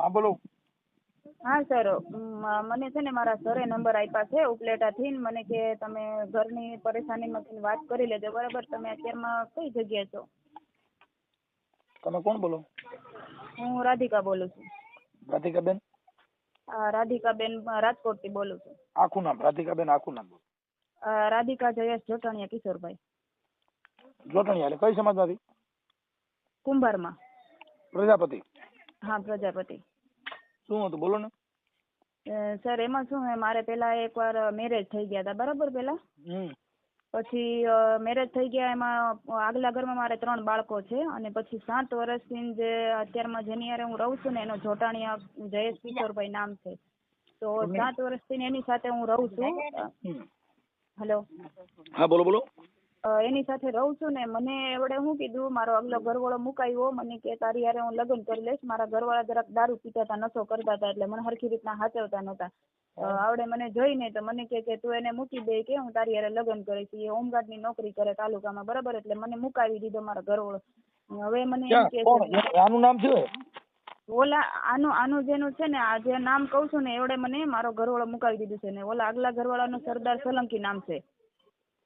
હા બોલો. હા સર, મને છે ને મારા સરે નંબર આપ્યા છે ઉપલેટાથી. મને કે તમે ઘરની પરેશાનીમાંથી વાત કરી લેજો, બરાબર? તમે અત્યારમાં કઈ જગ્યાએ છો? તમે કોણ બોલો? હું રાધિકા બોલું છું. રાધિકાબેન? રાધિકાબેન રાજકોટથી બોલું છું. આખું નામ રાધિકાબેન, આખું નામ? રાધિકા જયેશ જોટાણીયા કિશોરભાઈ. જોટાણીયા એટલે કઈ સમાજમાંથી? કુંભારમાં. પ્રજાપતિ? હા, પ્રજાપતિ. શું હતું બોલો ને. સર એમાં શું હે, મારે પેલા એકવાર મેરેજ થઈ ગયા હતા, બરાબર? પેલા પછી મેરેજ થઈ ગયા, એમાં આગલા ઘરમાં મારે 3 બાળકો છે, અને પછી 7 વર્ષથી જે અત્યારમાં જેની હારે હું રહું છું ને, એનો જોટાણીયા જયેશ કિશોરભાઈ નામ છે. તો 7 વર્ષથી એની સાથે હું રહું છું. હેલો. હા બોલો બોલો. એની સાથે રહું છું ને, મને એવડે શું કીધું, મારો આગલો ઘરવાળો મુકાયો, મને કે તારી હારે હું લગ્ન કરી લઈશ. મારા ઘરવાળા જરાક દારૂ પીતા હતા, નશો કરતા હતા, એટલે મને હરખી રીતના હાચવતા નહોતા. આવડે મને જોઈને તો મને કે તું એને મૂકી દે, કે હું તારી હારે લગ્ન કરીશ. એ હોમગાર્ડ ની નોકરી કરે તાલુકામાં, બરાબર? એટલે મને મુકાવી દીધો મારો ઘરવાળો. હવે મને એમ કે આનું નામ શું? ઓલા આનું જેનું છે ને, આ જે નામ કઉ છું ને, એવડે મને મારો ઘરવાળો મુકાવી દીધું છે. ને ઓલા આગલા ઘરવાળાનું સરદાર સોલંકી નામ છે.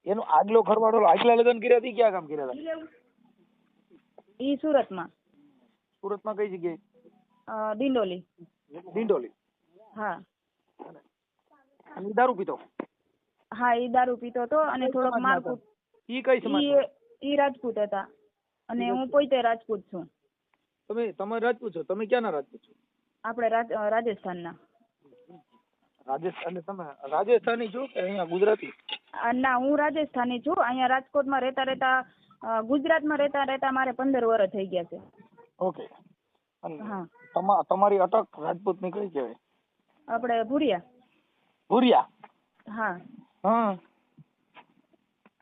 એનો આગલો ઘરવાળો આગલા લગ્ન કર્યા હતી, ક્યાં કામ કર્યા હતા? ઈ સુરતમાં. સુરતમાં કઈ જગ્યાએ? ડિંડોલી. ડિંડોલી? હા. અને દારૂ પીતો? હા, ઈ દારૂ પીતો હતો અને થોડોક મારકૂટ. ઈ કઈ સમાજ? ઈ રાજપૂત હતા અને હું પોતે રાજપૂત છું. તમે રાજપૂત છો? તમે ક્યાંના રાજપૂત છો? આપણે રાજસ્થાનના. રાજસ્થાન? તમે રાજસ્થાની છો કે અહીંયા ગુજરાતી? ના, હું રાજસ્થાની છું. અહીંયા રાજકોટમાં રહેતા ગુજરાતમાં રહેતા મારે 15 વર્ષ થઈ ગયા છે. ઓકે. હા. તમારી અટક રાજપૂત ની કઈ કહેવાય? આપણે ભુરિયા. ભુરિયા? હા. હા.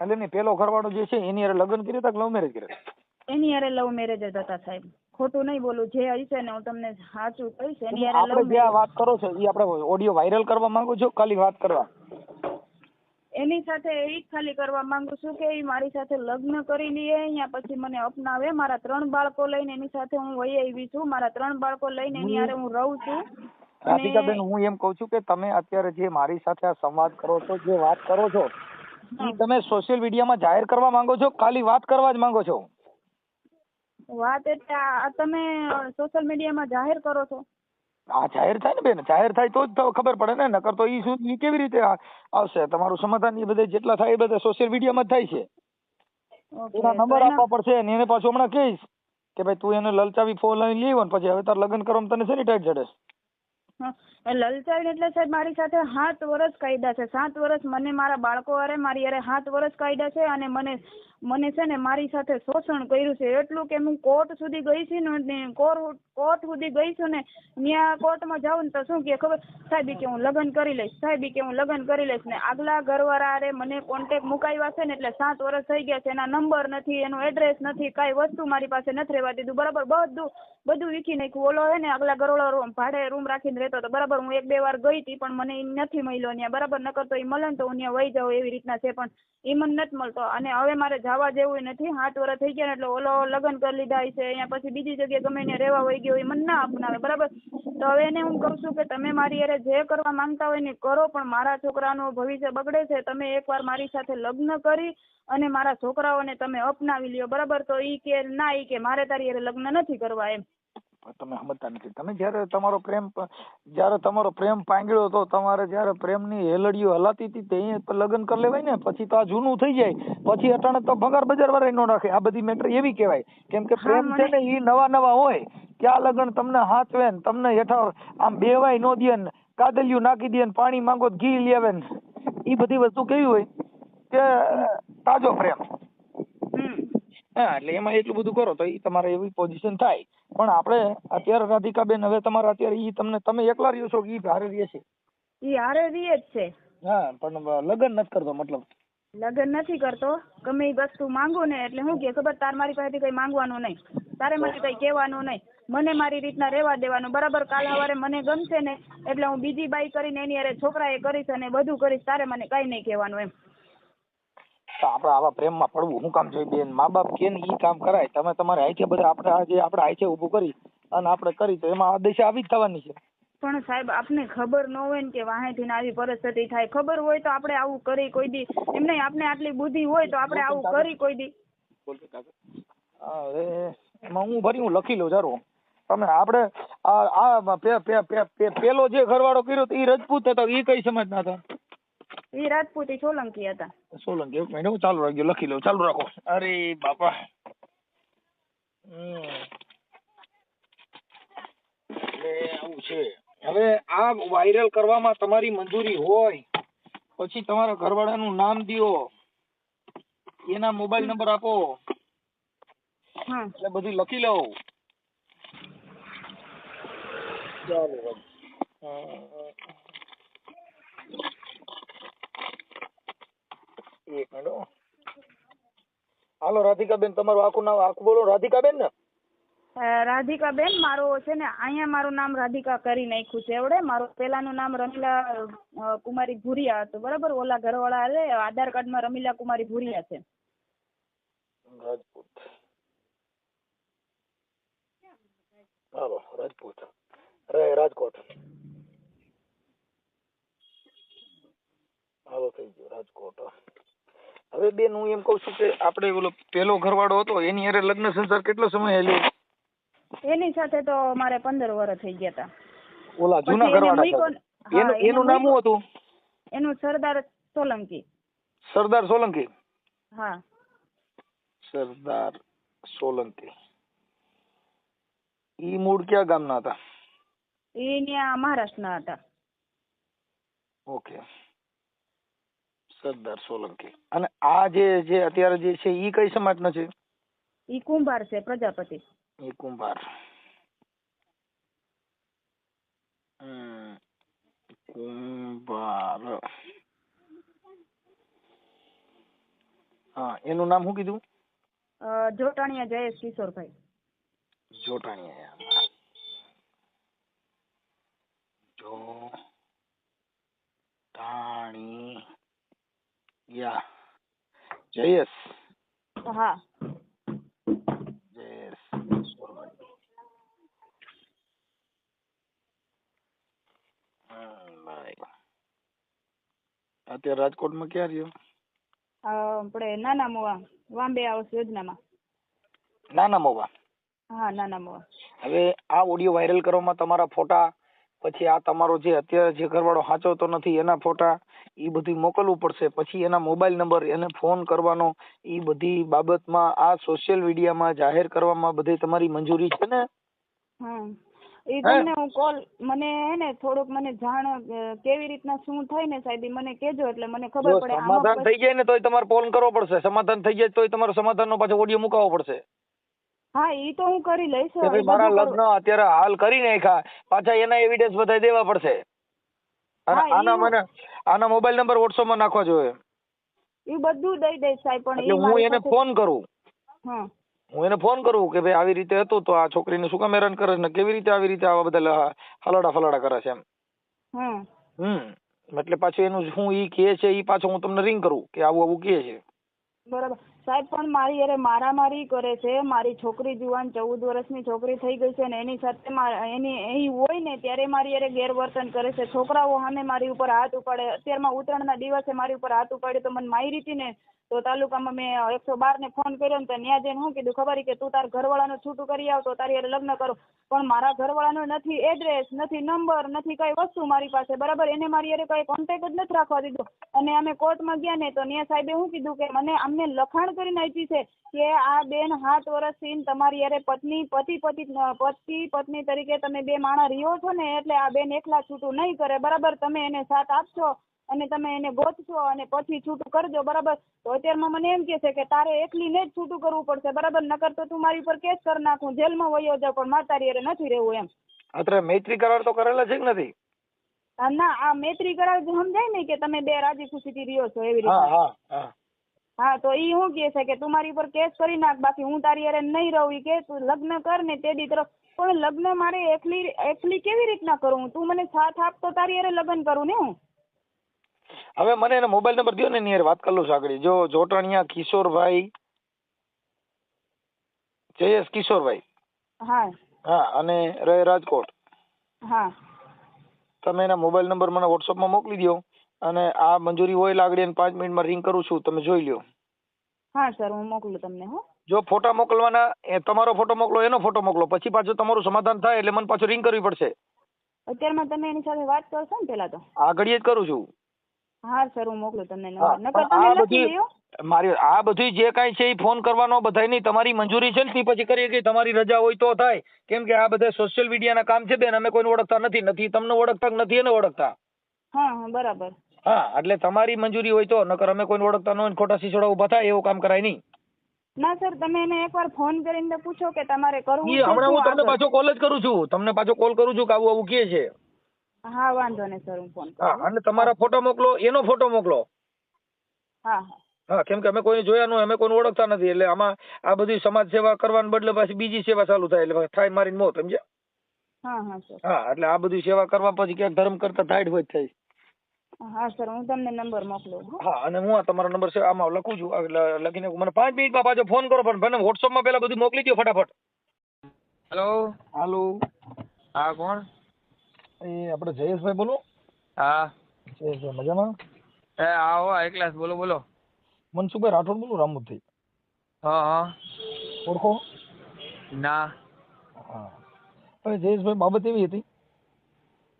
એટલે ને પેલો ઘરવાળો જે છે એની હારે લગ્ન કર્યા હતા કે લવ મેરેજ કર્યા? એની હારે લવ મેરેજ જ હતા સાહેબ. ખોટું નહીં બોલું, જે હશે ને હું તમને સાચું કહીશ. એની હારે લવ મેરેજ. જે વાત કરો છો એ આપણે ઓડિયો વાયરલ કરવા માંગો છો, ખાલી વાત કરવા? એની સાથે એ જ ખાલી કરવા માંગુ છું કે એ મારી સાથે લગ્ન કરી લઈએ, અહીંયા પછી મને અપનાવે. મારા 3 બાળકો લઈને એની સાથે હું વહી આવી છું. મારા 3 બાળકો લઈને એની હારે હું રહું છું. રાધિકાબેન, હું એમ કઉ છું કે તમે અત્યારે જે મારી સાથે આ સંવાદ કરો છો, જે વાત કરો છો, એ તમે સોશિયલ મીડિયામાં જાહેર કરવા માંગો છો, ખાલી વાત કરવા જ માંગો છો? વાત એટલે તમે સોશિયલ મીડિયામાં જાહેર કરો છો? હા, જાહેર થાય ને બેન, જાહેર થાય તો જ ખબર પડે ને, નકર તો ઈ શું, ઈ કેવી રીતે આવશે? તમારું સમાધાન એ બધે જેટલા થાય એ બધા સોશિયલ મીડિયામાં જ થાય છે. એના નંબર આપવા પડશે અને એને પાછું હમણાં કહીશ કે ભાઈ તું એને લલચાવી ફોન લઈને લેવો ને પછી હવે તાર લગ્ન કરો તને શેની ટાઈટ ચડે? લલચાવી એટલે સાહેબ મારી સાથે 7 વર્ષ કાયદા છે. 7 વર્ષ મને મારા બાળકો હારે મારી હારે 7 વર્ષ કાયદા છે. અને મને છે ને મારી સાથે શોષણ કર્યું છે. એટલું કે હું કોર્ટ સુધી ગઈ છું ને, કોર્ટ સુધી ગઈ છું ને, ત્યાં કોર્ટમાં જાઉં ને તો શું કે ખબર? સાહેબ કે હું લગ્ન કરી લઈશ, સાહેબ કે હું લગ્ન કરી લઈશ. ને આગલા ઘરવાળા હારે મને કોન્ટેક્ટ મુકાવ્યા છે ને, એટલે 7 વર્ષ થઈ ગયા છે. એના નંબર નથી, એનું એડ્રેસ નથી, કાંઈ વસ્તુ મારી પાસે નથી રહેવા દીધું, બરાબર? બધું વીખી નાખ્યું. ઓલો હે ને આગલા ઘરવાળો ભાડે રૂમ રાખીને રહેતો હતો, બરાબર? હું 1-2 વાર ગઈ હતી પણ મને નથી મળ્યો ત્યાં, બરાબર? નકર તો એ મળે તો હું ત્યાં વહી જાઉં એવી રીતના છે, પણ એ મને નથી મળતો. અને હવે મારે જવા જેવું નથી. 7 વર્ષ થઈ ગયા ને, એટલે ઓલો લગ્ન કરી લીધા છે, અહીંયા પછી બીજી જગ્યાએ ગમે એને રહેવા વહી ગયો, એ મને ના અપનાવે, બરાબર? તો હવે એને હું કહું છું કે તમે મારી હારે જે કરવા માંગતા હોય ને કરો, પણ મારા છોકરાનું ભવિષ્ય બગડે છે. તમે એકવાર મારી સાથે લગ્ન કરી અને મારા છોકરાઓને તમે અપનાવી લ્યો, બરાબર? તો ઈ કે ના, ઈ કે મારે તારી હારે લગ્ન નથી કરવા એમ. તમે સમજતા નથી. તમે જયારે તમારો પ્રેમ પાંગળ્યો હતો, તમારે જયારે પ્રેમની હેલડીઓ હલાતી હતી તે લગ્ન કરી લેવાય ને. પછી તો આ જૂનું થઈ જાય, પછી અટાણે તો ભંગાર બજાર વાળા નો રાખે. આ બધી મેટર એવી કહેવાય, કેમ કે પ્રેમ છે ને એ નવા હોય. ક્યાં લગ્ન તમને હાચવે ને તમને હેઠળ આમ બેવાય નો દે ને, કાદલિયું નાખી દે ને, પાણી માંગો ઘી લેવે ને, એ બધી વસ્તુ કેવી હોય કે તાજો પ્રેમ. હા, એટલે એમાં એટલું બધું કરો તો તમારે એવી પોઝિશન થાય. પણ આપણે અત્યારે રાધિકાબેન, હવે તમારે અત્યારે તમે એકલા રહ્યો છો કે ઈ હારે રહે છે? ઈ હારે રહે જ છે. હા, પણ લગ્ન નથી કરતો? મતલબ લગ્ન નથી કરતો. ગમે એ વસ્તુ માંગુ ને એટલે હું કે ખબર, તાર મારી પાસેથી કઈ માંગવાનું નહીં, તારે મને કઈ કહેવાનું નહીં, મને મારી રીતના રહેવા દેવાનું, બરાબર? કાલ સવારે મને ગમશે ને એટલે હું બીજી બાઈ કરીને એની હારે છોકરા એ કરીશ અને બધું કરીશ, તારે મને કઈ નહીં કહેવાનું એમ. આપણે આવા પ્રેમમાં પડવું શું કામ જોઈએ બેન? મા બાપ કે ઈ કામ કરાય. તમે તમારે આઈ છે બધા આપણે આજે આપણે આઈ છે ઉભું કરી અને આપણે કરી તો એમાં આ દિશા આવી જ થવાની છે. પણ સાહેબ આપને ખબર ન હોય ને કે વાહેથી ને આવી પરિસ્થિતિ થાય, ખબર હોય તો આપણે આવું કરી કોઈ દી એમ નહીં, આપણે આટલી બુદ્ધિ હોય તો આપણે આવું કરી કોઈ દી. હા હવે એમાં હું ભરી હું લખી લઉં જારો. તમે આપણે પેલો જે ઘરવાળો કર્યો તો એ રજપૂત હતો, એ કઈ સમાજના હતા? એ રાજપૂતી સોલંકી હતા. સોલંકી. એક મિનિટ હું ચાલુ રાખજો, લખી લઉં, ચાલુ રાખો. અરે બાપા. એટલે આવું છે. હવે આ વાયરલ કરવામાં તમારી મંજૂરી હોય પછી તમારા ઘરવાળાનું નામ દ્યો, એના મોબાઈલ નંબર આપો, એટલે બધું લખી લઉં. ચાલો એક મિનિટ. હાલો રાધિકાબેન, તમારું આખું નામ આખું બોલો. રાધિકાબેન ને? રાધિકાબેન. મારો છે ને અહીંયા મારું નામ રાધિકા કરી નાખ્યું છે એવડે. મારું પેલાનું નામ રમીલા કુમારી ભુરિયા હતું, બરાબર? ઓલા ઘરવાળા છે આધાર કાર્ડમાં રમીલા કુમારી ભુરિયા છે. રાજપૂત. હાલો રાજપૂત. રાજકોટ. હાલો થઈ ગયો રાજકોટ. હવે બેન હું એમ કઉ છું કે આપણે ઓલો પેલો ઘરવાળો હતો એની હારે લગ્ન સંસાર કેટલો સમય હેલ્યો? એની સાથે તો મારે 15 વર્ષ થઈ ગયા હતા. ઓલા જૂના ઘરવાળા એનું નામ શું હતું? એનું સરદાર સોલંકી. સરદાર સોલંકી? હા સરદાર સોલંકી. ઈ મૂળ ક્યાં ગામના હતા? એ ત્યાં મહારાષ્ટ્રના હતા. ઓકે, સરદાર સોલંકી. અને આ જે અત્યારે જે છે ઈ કઈ સમાજનો છે? ઈ કુંભાર છે, પ્રજાપતિ. ઈ કુંભાર. કુંભાર. હા, એનું નામ શું કીધું? જોટાણીયા જયેશ કિશોરભાઈ. જોટાણીયા. જોટાણીયા જયેશ. હા જયેશ. અત્યારે રાજકોટમાં ક્યાં રહ્યો? આપણે નાના મોવા વાંબે આવાસ યોજનામાં. નાના મોવા? હા નાના મોવા. હવે આ ઓડિયો વાયરલ કરવામાં તમારા ફોટા, પછી આ તમારો જે અત્યારે જે ઘરવાળો સાચવતો નથી એના ફોટા, એ બધું મોકલવું પડશે. પછી એના મોબાઈલ નંબર, એને ફોન કરવાનો, એ બધી બાબતમાં આ સોશિયલ મીડિયામાં જાહેર કરવામાં બધી તમારી મંજૂરી છે ને? એ તમને હું કોલ મને હે ને થોડુંક મને જાણ કેવી રીતના શું થાય ને સાહેબ મને કહેજો એટલે મને ખબર પડે. સમાધાન થઈ જાય ને તોય તમારે ફોન કરવો પડશે. સમાધાન થઈ જાય તોય તમારો સમાધાનનો પાછો ઓડિયો મુકાવવો પડશે. હા ઈ તો હું કરી લઈશ. મારા લગ્ન અત્યારે હાલ કરી નાખ્યા, પાછા એના એવિડન્સ બધા દેવા પડશે. અને આના મોબાઈલ નંબર WhatsApp માં નાખવા જોઈએ. એ બધું દઈ દઈશ સાહેબ. પણ હું એને ફોન કરું. હા હું એને ફોન કરું કે ભાઈ આવી રીતે હતું તો આ છોકરીને શું કામ હેરાન કરે છે ને કેવી રીતે આવી રીતે આવા બધા હલાડા ફલાડા કરે છે એમ. એટલે પાછું એનું શું ઈ કહે છે ઈ પાછો હું તમને રિંગ કરું કે આવું આવું કહે છે. બરાબર સાહેબ. પણ મારી યારે મારામારી કરે છે. મારી છોકરી જુવાન 14 વર્ષની છોકરી થઈ ગઈ છે ને એની સાથે એની હોય ને ત્યારે મારી યારે ગેરવર્તન કરે છે. છોકરાઓ સામે મારી ઉપર હાથ ઉપાડે. અત્યારમાં ઉત્તરાયણના દિવસે મારી ઉપર હાથ ઉપાડ્યો તો મને મારી હતી ને તો તાલુકામાં મેં 112 ને ફોન કર્યો ને તો ત્યાં જઈને શું કીધું ખબર કે તું તાર ઘરવાળાનું છૂટું કરી આવ તો તારી યારે લગ્ન કરો. પણ મારા ઘરવાળાનો નથી એડ્રેસ, નથી નંબર, નથી કઈ વસ્તુ મારી પાસે, બરાબર? એને મારી યારે કઈ કોન્ટેક્ટ જ નથી રાખવા દીધો. અને અમે કોર્ટમાં ગયા ને તો ત્યાં સાહેબે શું કીધું કે મને અમને લખાણ કરીને આપી છે કે આ બેન 7 વર્ષથી તમારી યારે પત્ની તરીકે તમે બે માણા રહ્યો છો ને એટલે આ બેન એકલા છૂટું નહીં કરે, બરાબર? તમે એને સાથ આપશો અને તમે એને ગોતશો અને પછી છૂટું કરજો, બરાબર? તો અત્યારમાં મને એમ કે છે કે તારે એકલીને જ છૂટું કરવું પડશે, બરાબર? નકર તો તું મારી ઉપર કેસ કરી નાખું, જેલમાં વયો જાવ, પણ મારે તારી યારે નથી રહેવું એમ. અત્યારે મૈત્રી કરાર તો કરેલા છે કે નથી? ના, આ મૈત્રી કરાર સમજાય ને કે તમે બે રાજી ખુશીથી રહ્યો છો એવી રીતે. હા તો ઈ શું કહે છે કે તું મારી ઉપર કેસ કરી નાખ, બાકી હું તારી યારે નહીં રહું. ઈ કે તું લગ્ન કર ને તે દી તરફ. પણ લગ્ન મારે એકલી કેવી રીતના કરું? તું મને સાથ આપ તો તારી યારે લગ્ન કરું ને હું. હવે મને એનો મોબાઈલ નંબર દો ને એની વાત કરી લઉં છું આગળ. જો જોટાણીયા કિશોરભાઈ, જયેશ કિશોરભાઈ. હા હા, અને રહે રાજકોટ. હા તમે એના મોબાઈલ નંબર મને વોટ્સઅપમાં મોકલી દો, અને આ મંજૂરી હોય લાગડી અને 5 મિનિટમાં રિંગ કરું છું, તમે જોઈ લ્યો. હા સર, હું મોકલું તમને. હો, જો ફોટા મોકલવાના, એ તમારો ફોટો મોકલો, એનો ફોટો મોકલો, પછી પાછું તમારું સમાધાન થાય એટલે મને પાછું રિંગ કરવી પડશે. અત્યારમાં તમે એની સાથે વાત કરશો ને પેલા તો? આ ઘડીએ જ કરું છું. હા સર, હું મોકલું તમને હા, નંબર. નકર પણ તમે આ લખી બધી લ્યો. મારી આ બધું જે કાંઈ છે એ ફોન કરવાનો બધાય નહીં, તમારી મંજૂરી છે ને તે પછી કરીએ કે તમારી રજા હોય તો થાય. કેમ કે આ બધા સોશિયલ મીડિયાના કામ છે બેન, અમે કોઈને ઓળખતા નથી, નથી તમને ઓળખતા નથી એને ઓળખતા. હા હા બરાબર. હા, એટલે તમારી મંજૂરી હોય તો, નકર અમે કોઈને ઓળખતા ન હોય ને ખોટા સિસોડા ઉભા થાય એવું કામ કરાય નહીં. ના સર, તમે એને એકવાર ફોન કરીને પૂછો કે તમારે કરવું છે હમણાં શું હું તમને આગળ. પાછો કોલ જ કરું છું, તમને પાછો કોલ કરું છું કે આવું આવું કહે છે. હા વાંધો નહીં સર, હું ફોન હા, કરું. અને તમારા ફોટો મોકલો, એનો ફોટો મોકલો. હા હા હા, કેમ કે અમે કોઈ જોયા ન હોય, અમે કોઈને ઓળખતા નથી, એટલે આમાં આ બધી સમાજ સેવા કરવાને બદલે પાછી બીજી સેવા ચાલુ થાય, એટલે થાય મારીને મોત, સમજ્યા? હા હા સર. હા, એટલે આ બધી સેવા કરવા પછી ક્યાંક ધર્મ કરતા થાય હોય થાય. હા સર, હું તમને નંબર મોકલું. હો. હા, અને હું આ તમારો નંબર છે આમાં લખું છું, એટલે લખીને મને 5 મિનિટમાં પાછો ફોન કરો, પણ મને વોટ્સઅપમાં પેલા બધું મોકલી દો ફટાફટ. હેલો. હાલો, હા કોણ? એ આપણે જયેશભાઈ બોલો? હા. જયેશભાઈ મજામાં? એ આવો એકલાસ, બોલો બોલો. મનસુખભાઈ રાઠોડ બોલું, રામુદથી. હા હા. ઓળખો? ના. હા, હવે જયેશભાઈ બાબત એવી હતી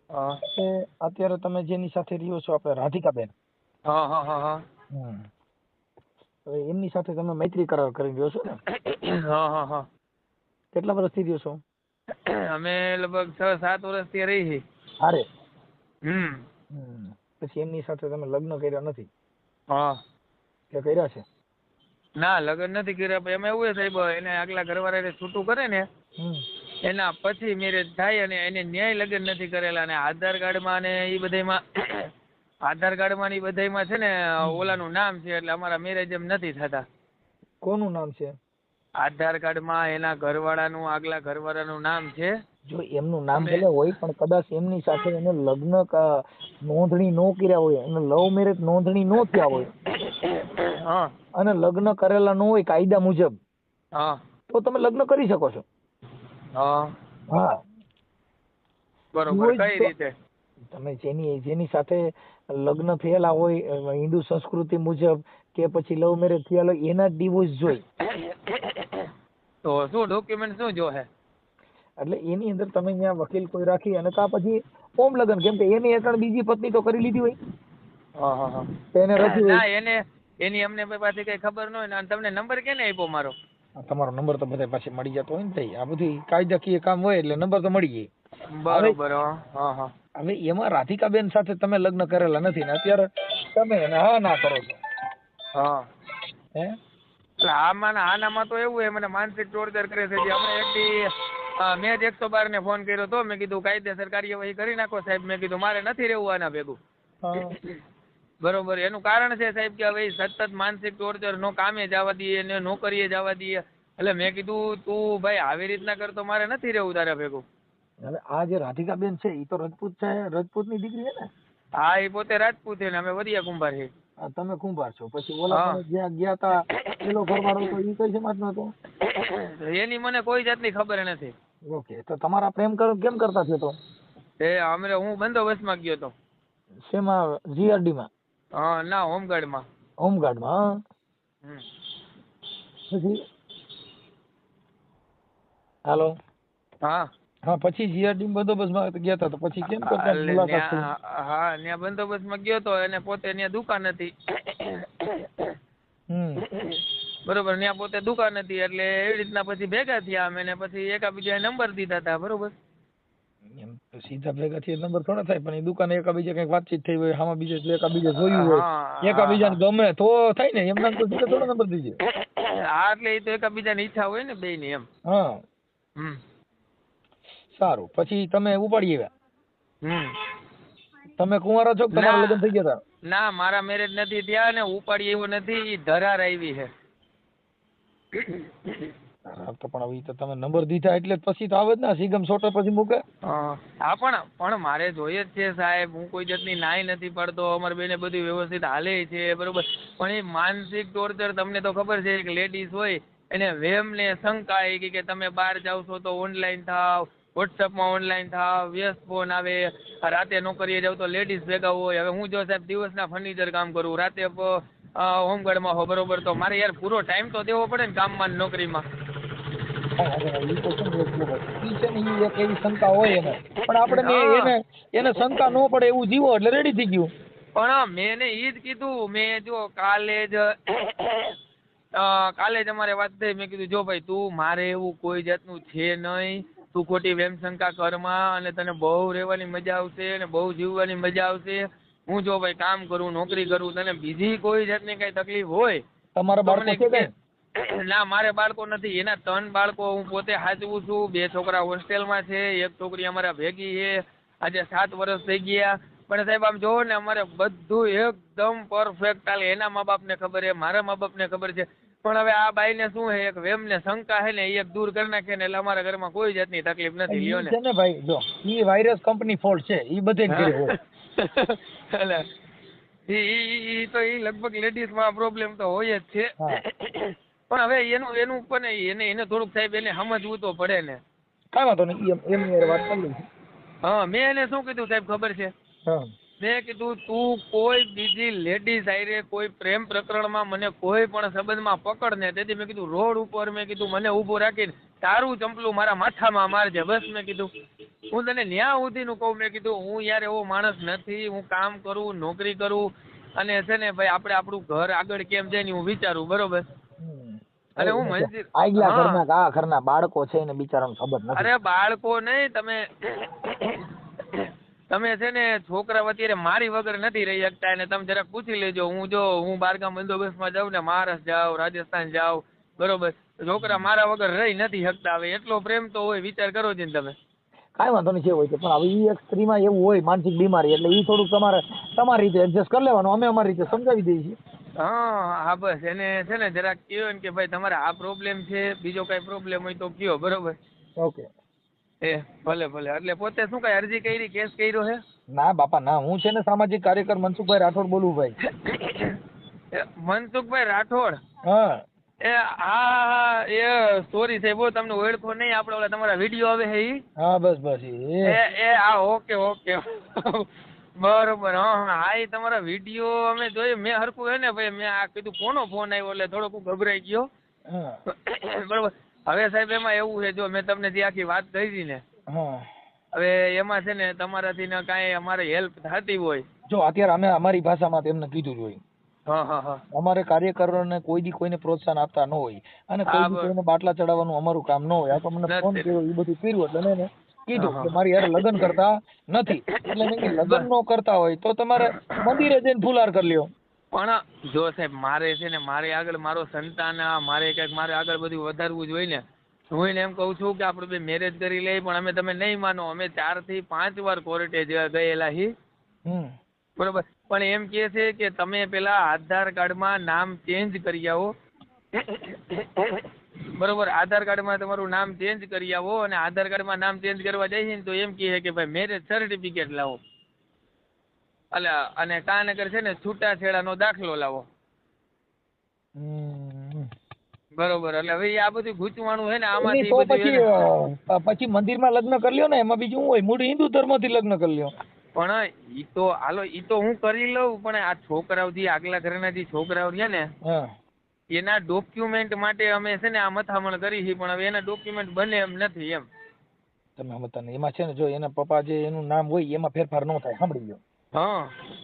હા કે અત્યારે તમે જેની સાથે રહ્યો છો, આપણે રાધિકાબેન. હા હા હા હા. હવે એમની સાથે તમે મૈત્રી કરાર કરી રહ્યો છો ને? હા હા હા. કેટલા વર્ષથી રહ્યો છો? અમે લગભગ 6-7 વર્ષથી રહી છીએ. હારે. હમ. પછી એમની સાથે તમે લગ્ન કર્યા નથી હા. કે કર્યા છે? ના, લગ્ન નથી કર્યા. પણ એમાં એવું છે સાહેબ, એને આગલા ઘરવાળા છૂટું કરે ને એના પછી મેરેજ થાય, અને એને ન્યાય લગ્ન નથી કરેલા, અને આધાર કાર્ડમાં ને એ બધામાં આધાર કાર્ડમાં ને એ બધામાં છે ને ઓલાનું નામ છે, એટલે અમારા મેરેજ એમ નથી થતા. કોનું નામ છે? આધાર કાર્ડમાં એના ઘરવાળાનું, આગલા ઘરવાળાનું નામ છે. જો એમનું નામ અને ભલે હોય, પણ કદાચ એમની સાથે એને લગ્ન નોંધણી નો કર્યા હોય, અને લવ મેરેજ નોંધણી નો થયા હોય, હા અને લગ્ન કરેલા ન હોય કાયદા મુજબ, હા તો તમે લગ્ન કરી શકો છો. હા. હા, ઈ બરોબર. હોય કઈ તો રીતે? તમે જેની સાથે લગ્ન થયેલા હોય હિન્દુ સંસ્કૃતિ મુજબ, કે પછી લવ મેરેજ થયેલા હોય, એના ડિવોર્સ જોઈ. તો શું ડોક્યુમેન્ટ શું જોહે? એટલે એની અંદર તમે ત્યાં વકીલ કોઈ રાખી, અને કા પછી ઓમ લગ્ન, કેમ કે એની હેઠળ બીજી પત્ની તો કરી લીધી હોય, હા હા હા. તો એને રજી હોય. ના, એની અમને પાસે કઈ ખબર ન હોય ને. અને તમને નંબર કેને આપ્યો મારો? તમારો નંબર તો બધા પાસે મળી જતો હોય ને તઈ. આ બધી કાયદાકીય કામ હોય એટલે નંબર તો મળી જાય. હવે બરોબર. હા હા. હવે એમાં રાધિકાબેન સાથે તમે લગ્ન કરેલા નથી ને અત્યારે તમે એને હા ના કરો છો, હા. હે? એટલે આનામાં તો એવું છે, મને માનસિક ટોર્ચર કરે છે. જે હમણાં મેં જ 112 ને ફોન કર્યો હતો. મેં કીધું કાયદેસર કાર્યવાહી કરી નાખો સાહેબ. મેં કીધું મારે નથી રહેવું આના ભેગું. હા. બરોબર. એનું કારણ છે સાહેબ કે હવે સતત માનસિક ટોર્ચર, નો કામે જવા દઈએ ને નોકરીએ જવા દઈએ. એટલે મેં કીધું તું ભાઈ આવી રીતના કરતો મારે નથી રહેવું તારા ભેગું. હવે આ જે રાધિકાબેન છે એ તો રજપૂત છે, રજપૂતની દીકરી છે ને? હા, એ પોતે રાજપૂત છે ને અમે વડિયા કુંભાર છીએ. તમે કુંભાર છો. પછી ઓલા હા. પણ જ્યાં ગયા તા પેલો ઘરવાળો તો એ કઈ સમાજનો હતો? એની મને કોઈ જાતની ખબર નથી. ઓકે, તો તમારા પ્રેમ કેમ કરતા છે તો? હું બંદોબસ્તમાં ગયો હતો. શેમાં? જીઆરડી માં? હા, ના, હોમગાર્ડમાં. હોમગાર્ડમાં? હમ. પછી હાલો. હા. હા, પછી જીઆરડી બંદોબસ્તમાં ગયા હતા, તો પછી કેમ કરતા મુલાકાત થઈ? હા, ત્યાં બંદોબસ્તમાં ગયો હતો, અને પોતે ત્યાં દુકાન હતી. બરોબર. ત્યાં પોતે દુકાન હતી, એટલે એવી રીતના પછી ભેગા થયા અમે, ને પછી એકાબીજા નંબર દીધા હતા. બરોબર. એમ તો સીધા ભેગા થયા નંબર થોડા થાય, પણ એ દુકાને એકાબીજા કઈક વાતચીત થઈ હોય, આમાં બીજે એકાબીજા જોયું હોય, હા હા એકાબીજાને હા. ગમે તો થાય ને, એમના તો સીધા થોડો નંબર દીજે. હા, એટલે એ તો એકાબીજાની ઈચ્છા હોય ને બેયની એમ. હા. હમ. સારું. પછી તમે ઉપાડી આવ્યા? હમ. તમે કુંવારા છો કે તમારા લગ્ન થઈ ગયા ના, મારા મેરેજ નથી થયા, ને ઉપાડી એવું નથી. ધરાર આવી છે. હતા? તો પણ હવે તો તમે નંબર દીધા એટલે પછી તો આવે જ ને, સિગમ સોટર પછી મૂકે. હા, પણ મારે જોઈએ જ છે સાહેબ. હું કોઈ જાતની નાય નથી પડતો. અમારે બેને બધું વ્યવસ્થિત હાલે છે. બરોબર. પણ એ માનસિક ટોર્ચર, તમને તો ખબર છે, એક લેડીઝ હોય એને વેમ ને શંકા એ કે તમે બહાર જાવ છો તો ઓનલાઈન થાવ, વોટ્સઅપમાં ઓનલાઈન થાવ, વ્યસ્ત ફોન આવે, રાતે નોકરીએ જાવ તો લેડીઝ ભેગા હોય. હવે હું જો સાહેબ દિવસના ફર્નિચર કામ કરું, રાતે હોમગાર્ડમાં હો, બરોબર, તો મારે યાર પૂરો ટાઈમ તો દેવો પડે ને કામમાં ને નોકરીમાં. ઈ તો છે ને ઈ છે ને ઈ એક એવી શંકા હોય એને, પણ આપણે હા. એને શંકા ન પડે એવું જીવો એટલે રેડી થઈ ગયું. પણ મેં એને ઈ જ કીધું, મેં જો કાલે જ અમારે વાત થઈ, મેં કીધું જો ભાઈ તું મારે એવું કોઈ જાતનું છે નહીં, તું ખોટી વેમ શંકા કરમાં અને તને બહુ રહેવાની મજા આવશે અને બહુ જીવવાની મજા આવશે. હું જો ભાઈ કામ કરું, નોકરી કરું, તને બીજી કોઈ જાતની કઈ તકલીફ હોય તમારા તો બાળકો મને છે કે. કઈ? ના, મારે બાળકો નથી. એના 3 બાળકો હું પોતે સાચવું છું. 2 છોકરા હોસ્ટેલમાં છે, 1 છોકરી અમારા ભેગી છે. આજે 7 વર્ષ થઈ ગયા. પણ સાહેબ આમ જોવો ને, અમારે બધું એકદમ પરફેક્ટ ચાલે. એના મા બાપને ખબર છે, મારા મા બાપને ખબર છે. પણ હવે આ બાઈને શું છે, એક વેમ ને શંકા છે ને એ એક દૂર કરી નાખે ને એટલે અમારા ઘરમાં કોઈ જાતની તકલીફ નથી. લ્યો ઈ ને છે ને ભાઈ, જો ઈ વાયરસ કંપની ફોલ્ટ છે, ઈ બધે જ ઘરે હોય. એટલે ઈ તો ઈ લગભગ લેડીઝ માં પ્રોબ્લેમ તો હોય જ છે. પણ હવે એનું પણ એને થોડુંક સાહેબ એને સમજવું તો પડે ને. કાંઈ વાંધો નહીં, એમની હારે વાત કરી લઈશું. હા, મેં એને શું કીધું સાહેબ ખબર છે? હા, મેં કીધું તું કોઈ બીજી લેડીઝ હારે કોઈ પ્રેમ પ્રકરણમાં મને કોઈ પણ સંબંધમાં પકડ ને. તેથી મેં કીધું રોડ ઉપર મેં કીધું મને ઊભો રાખીને તારું ચંપલું મારા માથામાં મારજે, બસ. મેં કીધું હું તને ન્યા સુધીનું કહું. મેં કીધું હું યાર એવો માણસ નથી. હું કામ કરું, નોકરી કરું અને છે ને ભાઈ આપણે આપણું ઘર આગળ કેમ જાય ને હું વિચારું, બરોબર. અને હું મંદિર, આગલા ઘરના આ ઘરના બાળકો છે એને બિચારાને ખબર નથી. અરે બાળકો નહીં, તમે છે ને છોકરા અત્યારે મારી વગર નથી રહી શકતા. અને તમે જરાક પૂછી લેજો, હું બારગામ બંદોબસ્તમાં જાઉં ને, મહારાષ્ટ્ર જાઉં, રાજસ્થાન જાઉં, બરોબર, છોકરા મારા વગર રહી નથી શકતા. હવે એટલો પ્રેમ તો હોય, વિચાર કરો છો ને તમે. કાંઈ વાંધો નહીં, જે હોય છે. પણ હવે ઈ એક સ્ત્રીમાં એવું હોય માનસિક બીમારી, એટલે ઈ થોડુંક તમારી રીતે એડજસ્ટ કરી લેવાનું. અમે અમારી રીતે સમજાવી દઈએ છીએ. હા, બસ એને છે ને જરાક કહ્યો ને કે ભાઈ તમારે આ પ્રોબ્લેમ છે, બીજો કઈ પ્રોબ્લેમ હોય તો કયો, બરોબર. ઓકે. ભલે. એટલે પોતે શું કઈ અરજી કરી, કેસ કર્યો છે? ના બાપા ના, હું છે ને સામાજિક કાર્યકર મનસુખભાઈ રાઠોડ બોલું ભાઈ. મનસુખભાઈ રાઠોડ? હા. સોરી સાહેબ, તમને ઓળખો નહીં. આપણે ઓલા તમારા વિડીયો આવે છે ઈ? હા, બસ ઓકે. બરોબર. હા, એ તમારા વિડીયો અમે જોઈએ. મેં હરખું હે ને ભાઈ, મેં આ કીધું કોનો ફોન આવ્યો એટલે થોડોક ગભરાઈ ગયો. બરોબર. હવે સાહેબ એમાં એવું છે, જો મેં તમને જે આખી વાત કરી ને, હવે એમાં છે ને તમારાથી ને કાંઈ અમારે હેલ્પ થતી હોય, જો અત્યારે અમે અમારી ભાષામાં તેમને કીધું જ હોય. અમારે કાર્યકરોને કોઈ દી કોઈને પ્રોત્સાહન આપતા ન હોય અને કોઈ દી કોઈને બાટલા ચડાવવાનું અમારું કામ ન હોય. આ તો મને ફોન કર્યો, એ બધું કર્યું એટલે મેં કીધું કે મારી યાર લગ્ન કરતા નથી, એટલે મેં લગ્ન ન કરતા હોય તો તમારે મંદિરે જઈને ફુલાર કરી લ્યો. પણ જો સાહેબ મારે છે ને, મારે આગળ મારો સંતાન, મારે ક્યાંક મારે આગળ બધું વધારવું જ હોય ને. હું એને એમ કહું છું કે આપણે બે મેરેજ કરી લઈ, પણ અમે તમે નહીં માનો, અમે 4 થી 5 વાર કોર્ટે ગયેલા હી, બરોબર. પણ એમ કે છે કે તમે પેલા આધાર કાર્ડમાં નામ ચેન્જ કરી આવો, બરોબર. આધાર કાર્ડમાં તમારું નામ ચેન્જ કરી આવો, અને આધાર કાર્ડમાં નામ ચેન્જ કરવા જાય છે ને તો એમ કહે કે ભાઈ મેરેજ સર્ટિફિકેટ લાવો, અને કાનગર છે ને છૂટાછેડાનો દાખલો લાવો, બરોબર. એટલે હવે આ બધું ગૂંચવાણું છે ને આમાંથી. પછી મંદિરમાં લગ્ન કરી લ્યો ને, એમાં બીજું શું હોય, મૂળ હિન્દુ ધર્મથી લગ્ન કરી લ્યો. પણ ઈ તો હું કરી લઉં, પણ આ છોકરાઓ જે આગલા ઘરના જે છોકરાઓ રહ્યા ને, એના ડોક્યુમેન્ટ માટે અમે છે ને આ મથામણ કરી છે, પણ હવે એના ડોક્યુમેન્ટ બને એમ નથી એમ. તમે સમજતા નહીં. એમાં છે ને, જો એના પપ્પા જે એનું નામ હોય એમાં ફેરફાર ન થાય, સાંભળી લો.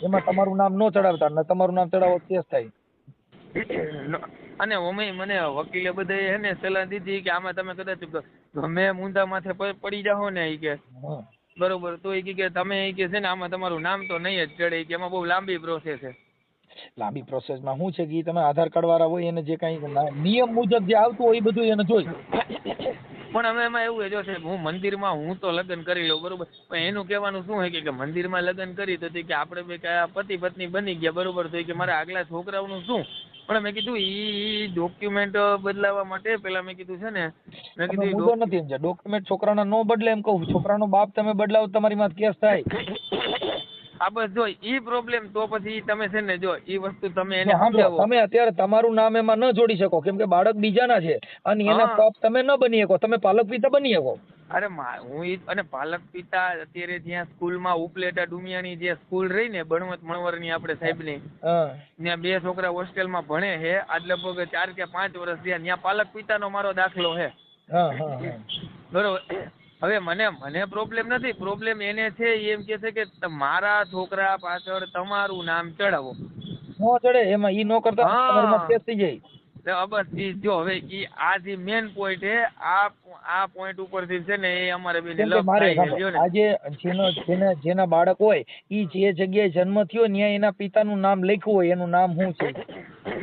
એમાં તમારું નામ ન ચડાવતા, ને તમારું નામ ચડાવો કેસ થાય. અને મને વકીલે બધે હે ને સલાહ દીધી કે આમાં તમે કદાચ ગમે મૂંધા માથે પડી જાઓ ને, ઈ કે બરોબર, તો એ કે તમે કે છે ને આમાં તમારું નામ તો નહીં જ ચડે, કે એમાં બહુ લાંબી પ્રોસેસ છે. લાંબી પ્રોસેસમાં શું છે કે તમે આધાર કાર્ડ વાળા હોય એને જે કઈ નિયમ મુજબ જે આવતું હોય એ બધું એને જોઈ. પણ હવે એમાં એવું છે, જો હું મંદિરમાં હું તો લગ્ન કરી લઉં, બરોબર, પણ એનું કહેવાનું શું છે કે મંદિરમાં લગ્ન કરી તો કે આપણે બે કયા પતિ પત્ની બની ગયા, બરોબર, તો કે મારા આગલા છોકરાઓનું શું. પણ મેં કીધું ઈ ડોક્યુમેન્ટ બદલાવવા માટે પેલા મેં કીધું છે ને, મેં કીધું નથી ડોક્યુમેન્ટ છોકરાના નો બદલે, એમ કહું છોકરાનો બાપ તમે બદલાવો તમારી માં કેસ થાય. આ બસ જો ઈ પ્રોબ્લેમ તો પછી તમે છે ને જો ઈ વસ્તુ તમે એને સાંભળો, સમજાવો. તમે અત્યારે તમારું નામ એમાં ન જોડી શકો કેમ કે બાળક બીજાના છે અને એના હા. બાપ તમે ન બની શકો, તમે પાલક પિતા બની શકો. અરે હું ઈ અને પાલક પિતા અત્યારે જ્યાં સ્કૂલમાં ઉપલેટા ડુમિયાની જે સ્કૂલ રહી ને બણવત મણવરની આપણે સાહેબની, હા ત્યાં 2 છોકરા હોસ્ટેલમાં ભણે છે. આજ લગભગ 4 કે 5 વર્ષ થયા. ત્યાં પાલક પિતાનો મારો દાખલો છે. હા હા હા. બરોબર. હવે મને પ્રોબ્લેમ નથી. પ્રોબ્લેમ એને છે. ઈ એમ કે છે કે મારા છોકરા પાછળ તમારું નામ ચડાવો. નો ચડે એમાં, ઈ નો કરતા તમારામાં હા કેસ થઈ જાય. બસ ઈ જો હવે ઈ આ જે મેન પોઈન્ટ છે, આ પોઈન્ટ ઉપરથી છે ને એ અમારે બેને કેમ કે લપ મારે થાય છે. સાંભળો, લ્યો ને આજે જેના બાળક હોય ઈ જે જગ્યાએ જન્મ થયો ત્યાં એના પિતાનું નામ લખ્યું હોય, એનું નામ શું છે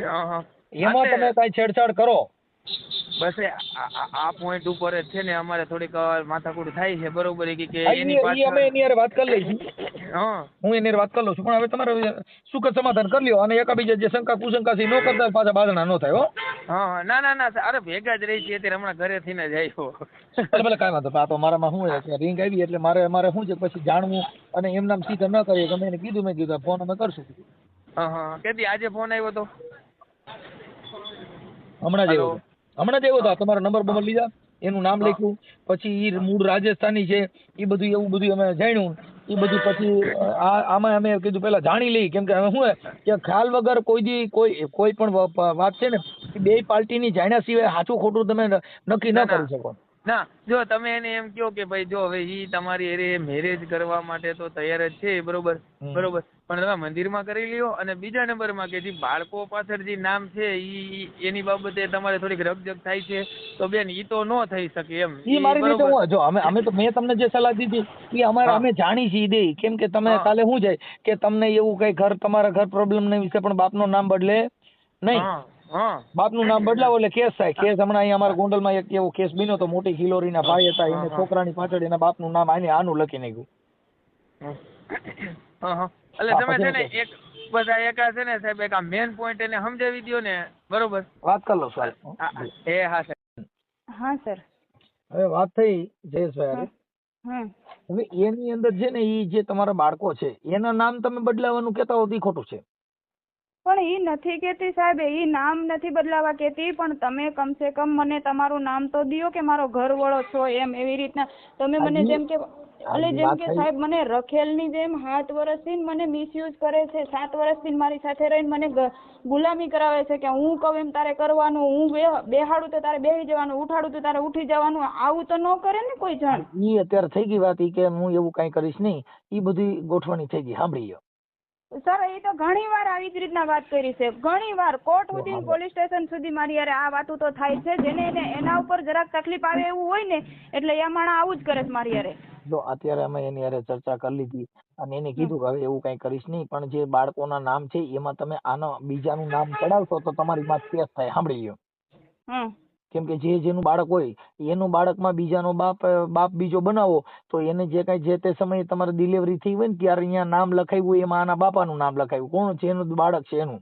હા. એમાં તમે કઈ છેડછાડ કરો. બસ આ પોઈન્ટ ઉપર જ છે ને અમારે થોડીક માથાકૂટ થાય છે. બરોબર એ કે હા, એની ઈ અમે એની હારે વાત કરી લઈશું. હા હું એની હારે વાત કરી લઉં છું, પણ હવે તમારે સુખદ સમાધાન કરી લ્યો અને એકાબીજા જે શંકા કુશંકા છે ઈ ન કરતા પાછા બાદણા ન થાય હો. હા. ના અરે ભેગા જ રહી છીએ અત્યારે. હમણાં ઘરેથી ને જ આવ્યો. ભલે કાંઈ વાંધો નહીં. આ તો મારામાં શું છે કે રિંગ આવી એટલે મારે શું છે પછી જાણવું અને એમ નામ સીધા ન કરીએ. ગમે એને કીધું, મેં કીધું ફોન અમે કરશું. હા. કેદી આજે ફોન આવ્યો તો? હમણાં જ હલો. આવ્યો હતો. તમારો નંબર બંબર લીધા, એનું નામ લખ્યું, પછી ઈ મૂળ રાજસ્થાની છે, એ બધું એવું બધું અમે જાણ્યું. એ બધું પછી આમાં અમે કીધું પેલા જાણી લઈ, કેમ કે શું કે ખ્યાલ વગર કોઈ પણ વાત છે ને એ બે પાર્ટીની જાણ્યા સિવાય સાચું ખોટું તમે નક્કી ન કરી શકો. ના જો તમે એને એમ કહો કે ભાઈ જો હવે ઈ તમારી એરે મેરેજ કરવા માટે તો તૈયાર જ છે. બરોબર. પણ તમે મંદિરમાં કરી લ્યો. અને બીજા નંબરમાં કે જે બાળકો પાછળ જે નામ છે ઈ એની બાબતે તમારે થોડીક રકજક થાય છે તો બેન ઈ તો ન થઈ શકે એમ. ઈ મારી રીતે હું જો અમે તો મેં તમને જે સલાહ દીધી એ અમે જાણી છીએ દે, કેમ કે તમે કાલે શું જાય કે તમને એવું કઈ તમારા ઘર પ્રોબ્લેમ ના વિશે પણ બાપનું નામ બદલે નહીં. બાપનું નામ બદલાવો એટલે કેસ થાય. કેસ હમણાં અહીંયા અમારા ગોંડલમાં એક એવો કેસ બન્યો તો, મોટી ખિલોરીના ભાઈ હતા, એને છોકરાની પાછળ એના બાપનું નામ આનું લખી નાખ્યું. એટલે તમે છે ને એક બધા એકા છે ને સાહેબ એક આ મેન પોઈન્ટ એને સમજાવી દો ને. બરોબર. વાત કરી લો સાહેબ. હા સર. હા સર. હવે વાત થઈ જયેશભાઈ, હવે એની અંદર છે ને ઈ જે તમારા બાળકો છે એના નામ તમે બદલાવાનું કેતા હો ઈ ખોટું છે. પણ ઈ નથી કેતી સાહેબ, ઈ નામ નથી બદલાવા કેતી, પણ તમે કમસે કમ મને તમારું નામ તો દિયો કે મારો ઘરવાળો છો એમ. એવી રીતના તમે મને જેમ કે સાહેબ મને રખેલની જેમ 7 વર્ષથી મને મિસયુઝ કરે છે. 7 વર્ષથી મારી સાથે રહીને મને ગુલામી કરાવે છે કે હું કહું એમ તારે કરવાનું, હું બેહાડું તો તારે બેહી જવાનું, ઉઠાડું તો તારે ઉઠી જવાનું. આવું તો ન કરે ને કોઈ જણ. ઈ અત્યારે થઈ ગઈ વાત ઈ કે હું એવું કઈ કરીશ નહીં, ઈ બધી ગોઠવણી થઈ ગઈ. સાંભળી લો સર, એ તો ઘણી વાર આવી જ રીતના વાત કરી છે. ઘણી વાર કોર્ટ સુધી, પોલીસ સ્ટેશન સુધી મારી યારે આ વાતો તો થાય છે. જેને એના ઉપર જરાક તકલીફ આવે એવું હોય ને એટલે એ માણસ આવું જ કરે છે મારી યારે. જો અત્યારે અમે એની યારે ચર્ચા કરી લીધી અને એને કીધું કે હવે એવું કઈ કરીશ નહીં, પણ જે બાળકોના નામ છે એમાં તમે આના બીજાનું નામ ચડાવશો તો તમારી માં કેસ થાય. સાંભળી લો. કેમ કે જેનું બાળક હોય એનું બાળકમાં બીજાનો બાપ બીજો બનાવો તો એને જે કઈ જે તે સમયે તમારે ડિલિવરી થઈ હોય ને ત્યારે અહીંયા નામ લખાવ્યું હોય એમાં આના બાપાનું નામ લખાવ્યું, કોણ છે એનું બાળક છે એનું.